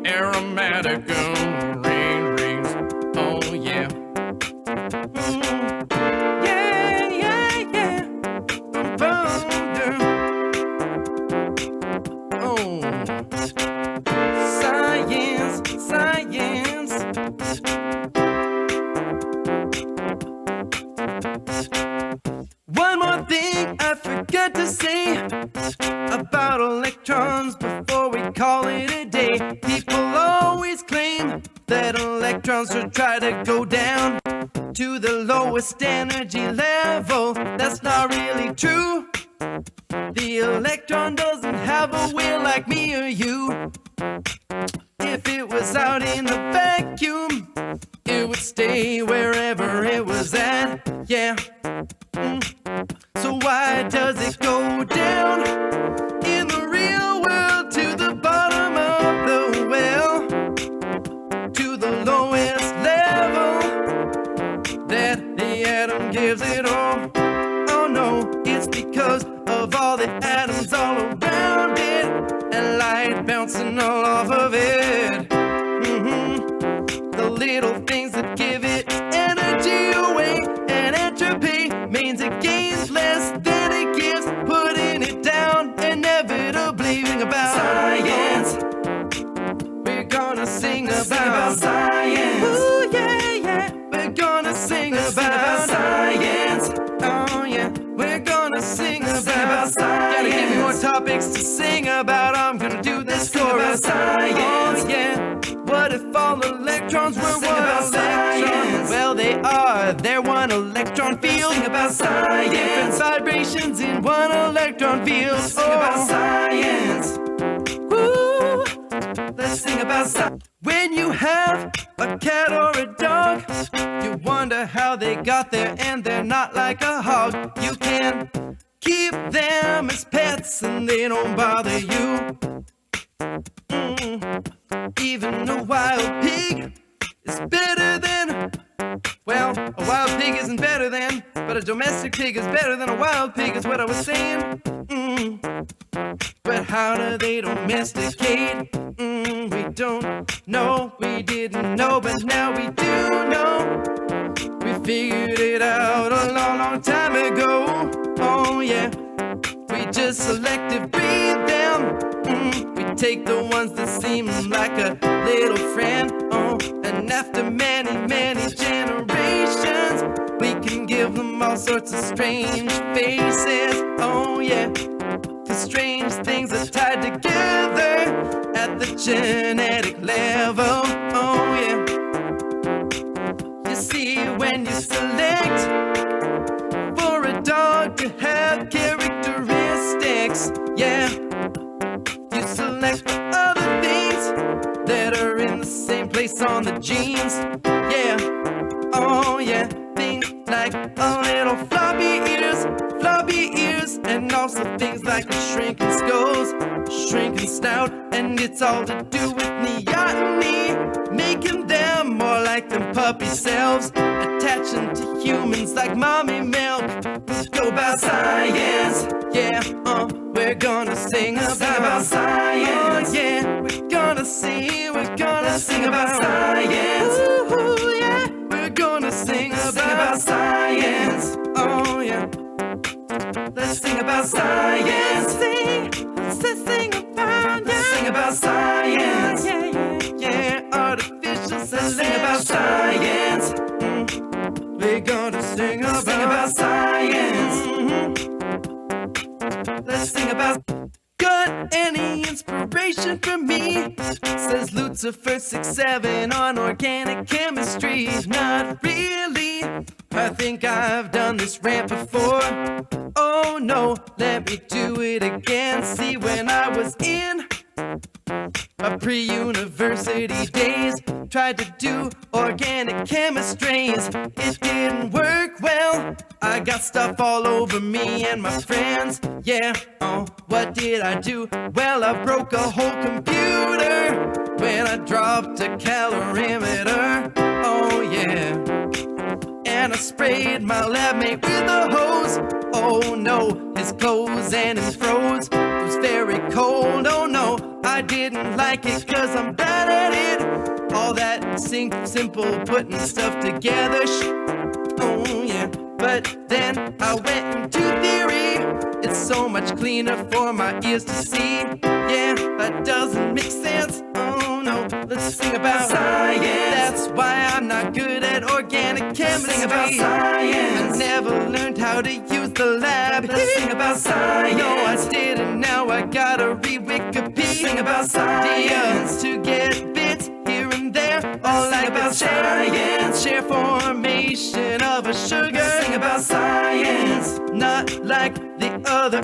aromatic rings. Oh yeah. Yeah. Oh. Science. One more thing I forgot to say about electrons before we call it a day. People always claim that electrons should try to go down to the lowest energy level. That's not really true. The electron doesn't have a will like me or you. If it was out in the vacuum, it would stay wherever it was at. Yeah. So why does it go down in the real world to the bottom of the well, to the lowest level that the atom gives it all? Oh no, it's because of all the atoms all around it and light bouncing all off of it. The little things that give it energy away, and entropy means it gains less than it gives, putting it down inevitably. Sing about science. We're gonna sing about science. Ooh, yeah. We're gonna sing about science. Oh yeah, we're gonna sing about science. Gotta give me more topics to sing about. I'm gonna do this chorus. Science. Oh yeah. What if all electrons electrons were one electron. Well, they are. They're one electron field. Sing about science. Different vibrations in one electron field. Sing about science. Woo! Let's sing about science. When you have a cat or a dog, you wonder how they got there, and they're not like a hog. You can keep them as pets and they don't bother you. Even a wild pig is better than, well, a wild pig isn't better than, but a domestic pig is better than a wild pig is what I was saying. But how do they domesticate? We don't know, we didn't know, but now we do know. We figured it out a long, long time ago. Oh yeah, we just selective breed them. We take the ones that seem like a little friend. And after many, many generations, we can give them all sorts of strange faces. Oh yeah, 'cause strange things are tied together at the genetic level. Oh yeah. You see, when you select for a dog to have characteristics, yeah, you select for other things that are in the same place on the genes. Yeah, oh yeah, things like a little floppy ears, and also things like a shrinking skulls, shrinking snout, and it's all to do with neoteny, making them more like them puppy selves, attaching to humans like mommy milk. Let's go about science, yeah, we're gonna sing about science, yeah, we're gonna sing about science, ooh, yeah, we're gonna sing about science, oh yeah. Let's sing about science. Let's sing about science. Yeah, artificial. Let's sing about science. We're gonna sing about science. Let's sing about. Got any inspiration for me? Says Lucifer 67 on organic chemistry. Not really. I think I've done this rant before. Oh no, let me do it again. See, when I was in my pre-university days, tried to do organic chemistries. It didn't work well. I got stuff all over me and my friends. Yeah, what did I do? Well, I broke a whole computer when I dropped a calorimeter. Oh yeah. And I sprayed my lab mate with a hose. Oh no, his clothes and his froze. It was very cold, oh no, I didn't like it 'cause I'm bad at it. All that simple putting stuff together. Oh yeah, but then I went into theory. It's so much cleaner for my ears to see. Yeah, that doesn't make sense. Oh no, let's sing about science. That's why I'm not good at organic chemistry. Sing about science. I never learned how to use the lab. Let's sing about science. No, I didn't. Now I gotta read Wikipedia. Sing about science to get bits here and there. All like about science. Share formation of a sugar. Sing about science. Not like the other.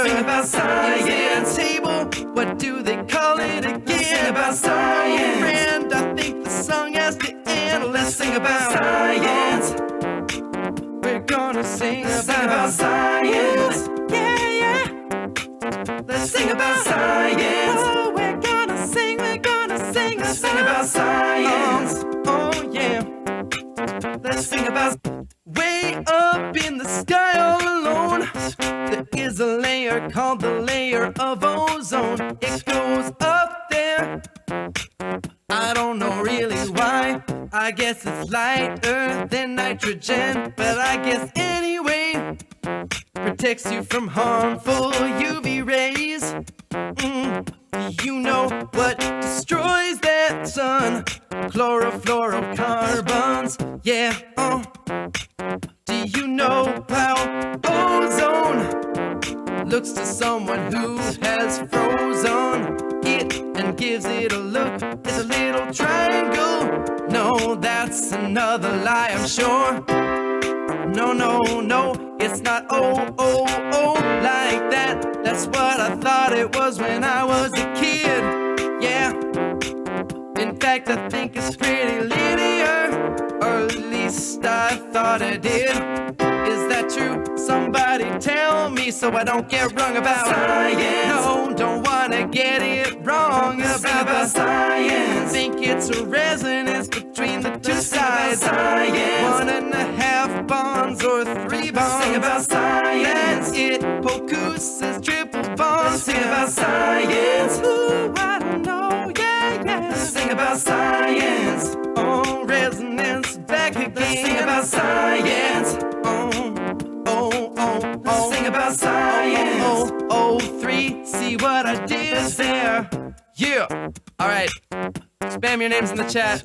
Sing about science. Table. What do they call it again? Sing about science. Friend, I think the song has to end. Let's sing about science. We're gonna sing about science. Yeah. Let's sing about science. Oh, we're gonna sing about science. Oh yeah. Let's sing about. Way up in the sky all alone, there is a layer called the layer of ozone. It goes up there. I don't know really why. I guess it's lighter than nitrogen, but I guess anyway, protects you from harmful UV rays. You know what destroys that sun? Chlorofluorocarbons. Yeah, Do you know how ozone looks to someone who has frozen it and gives it a look? It's a little triangle No, that's another lie, I'm sure. No, no, no, it's not oh, oh, oh like that. That's what I thought it was when I was a kid. Yeah. In fact, I think it's pretty linear, or at least I thought it did. Is that true? Somebody tell me so I don't get wrong about science. No, don't wanna get it wrong about science. Think it's a resonance between the two sides. Science. 1.5 bonds or 3 bonds. Sing about science. That's it. Poku says triple bonds. Sing about science. Ooh, I don't know. Yeah, yeah. Sing about science. Oh, resonance back again. Sing about science. Sing about science. Oh, 3. See what I did there? Yeah. All right. Spam your names in the chat.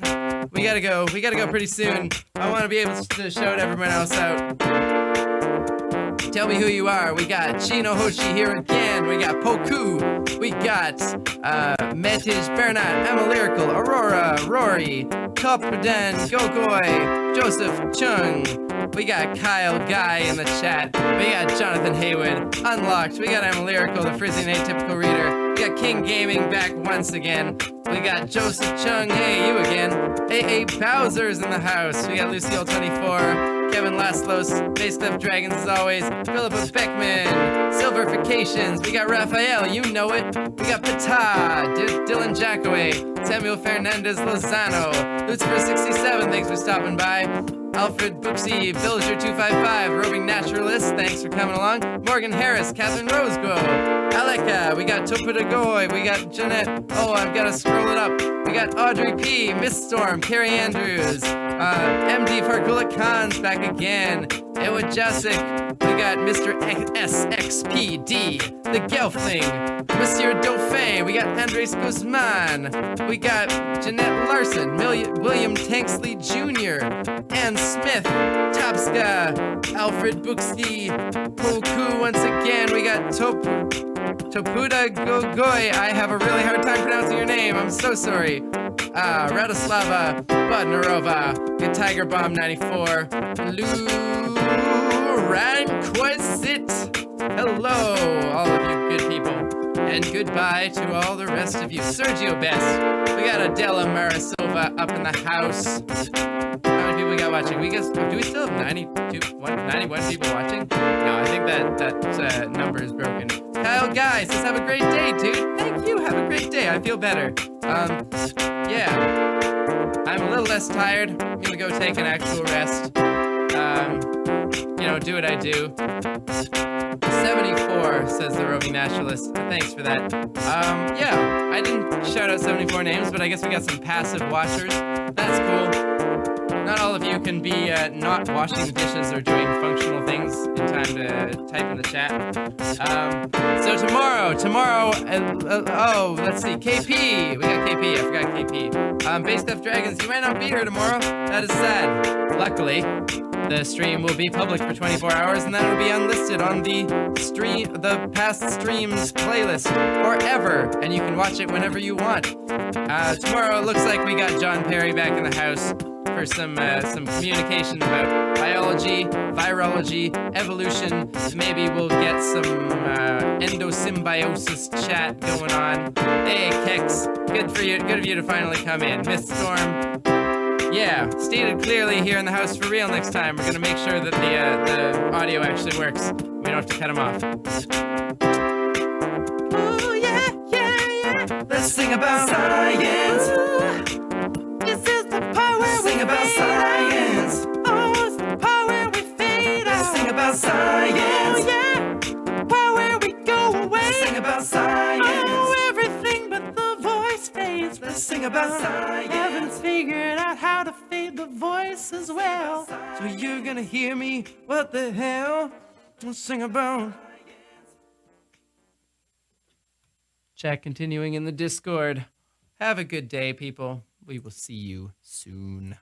We gotta go. We gotta go pretty soon. I want to be able to shout everyone else out. Tell me who you are. We got Chino Hoshi here again. We got Poku. We got Metij Bernat, Emma Lyrical, Aurora, Rory, Topadan, Gogoi, Joseph Chung. We got Kyle Guy in the chat. We got Jonathan Haywood, Unlocked. We got Emma Lyrical, the Frizzy and Atypical Reader. We got King Gaming back once again. We got Joseph Chung. Hey, you again. AA Bowser's in the house. We got Lucille 24. Kevin Laszlos, Facecliff Dragons as always, Philippa Beckman, Silverifications, we got Raphael, you know it, we got Pata, Dylan Jackaway, Samuel Fernandez Lozano, Lucifer67, thanks for stopping by, Alfred Booksy, Villager 255, Roving Naturalist, thanks for coming along, Morgan Harris, Catherine Rosegrove, Aleka, we got Topudagoy, we got Jeanette, oh, I've got to scroll it up, we got Audrey P, Miss Storm, Carrie Andrews, MD Farkula Khan's back again. Ewa Jasic. We got Mr. SXPD, the Gelfling. Monsieur Dauphin. We got Andres Guzman. We got Jeanette Larson, William Tanksley Jr., Ann Smith, Topska, Alfred Booksky, Poku once again. We got Topuda Gogoi. I have a really hard time pronouncing your name. I'm so sorry. Radislava, Budnarova, Good Tiger Bomb 94, Lou Ranquizit. Hello, all of you good people. And goodbye to all the rest of you. Sergio Best. We got Adela Marasova up in the house. How many people we got watching? Do we still have 91 people watching? No, I think that number is broken. Kyle Guy says, have a great day, dude. Thank you. Have a great day. I feel better. Yeah. I'm a little less tired. I'm gonna go take an actual rest. Do what I do. 74, says the Roving Naturalist. Thanks for that. Yeah, I didn't shout out 74 names, but I guess we got some passive watchers. That's cool. Not all of you can be not washing the dishes or doing functional things in time to type in the chat. So tomorrow, let's see, KP. We got KP, I forgot KP. Base Stuff Dragons, you might not be here tomorrow. That is sad. Luckily, the stream will be public for 24 hours, and then it'll be unlisted on the past streams playlist forever, and you can watch it whenever you want. Tomorrow, it looks like we got John Perry back in the house for some communication about biology, virology, evolution. Maybe we'll get some endosymbiosis chat going on. Hey, Kex, good of you to finally come in. Miss Storm. Yeah, stated clearly here in the house for real next time. We're gonna make sure that the audio actually works. We don't have to cut them off. Oh yeah. Let's sing about science. This is the part where we sing about science. Oh, it's the part where we fade out. Let's sing about science. Oh yeah, the part where we go away. Let's sing about science. Oh, everything but the voice fades. Let's sing about science. Haven't figured out how to fade the voice as well. So you're gonna hear me, what the hell? Let's sing about. Chat continuing in the Discord. Have a good day, people. We will see you soon.